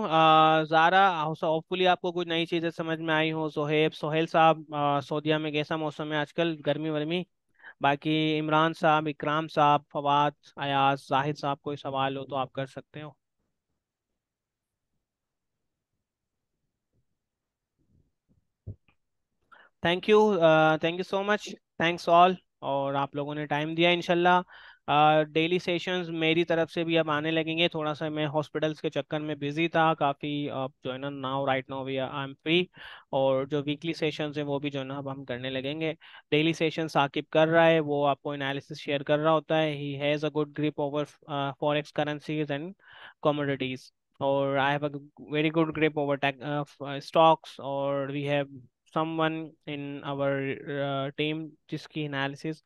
ज़ारा। होपफुली आपको कुछ नई चीज़ें समझ में आई हो। सोहेब सोहेल साहब, सऊदीया में कैसा मौसम है आजकल, गर्मी वर्मी? बाकी इमरान साहब, इकराम साहब, फवाद, अयाज, जाहिद साहब, कोई सवाल हो तो आप कर सकते हो। Thank you, thank you so much, thanks all. और आप लोगों ने टाइम दिया। इंशाल्लाह डेली सेशंस मेरी तरफ से भी अब आने लगेंगे। थोड़ा सा मैं हॉस्पिटल्स के चक्कर में बिजी था काफ़ी, अब जो है ना now right now we I am free. और जो वीकली सेशंस हैं वो भी जो है ना अब हम करने लगेंगे। डेली सेशन साकिब कर रहा है, वो आपको एनालिसिस शेयर कर रहा होता है। He has a good grip over forex currencies and commodities. और I have a very good grip over tech stocks, और we have someone in our team जिसकी एनालिसिस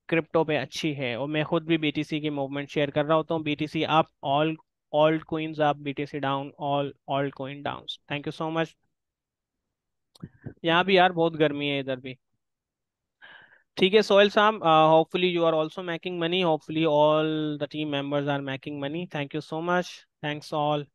क्रिप्टो पे अच्छी है। और मैं खुद भी बीटीसी की मूवमेंट शेयर कर रहा होता हूँ। BTC up, all alt coins up, BTC down, all alt coin down. Thank you so much. यहाँ भी यार बहुत गर्मी है इधर भी। ठीक है सोहेल साहब, hopefully you are also making money, hopefully all the team members are making money. Thank you so much, thanks all.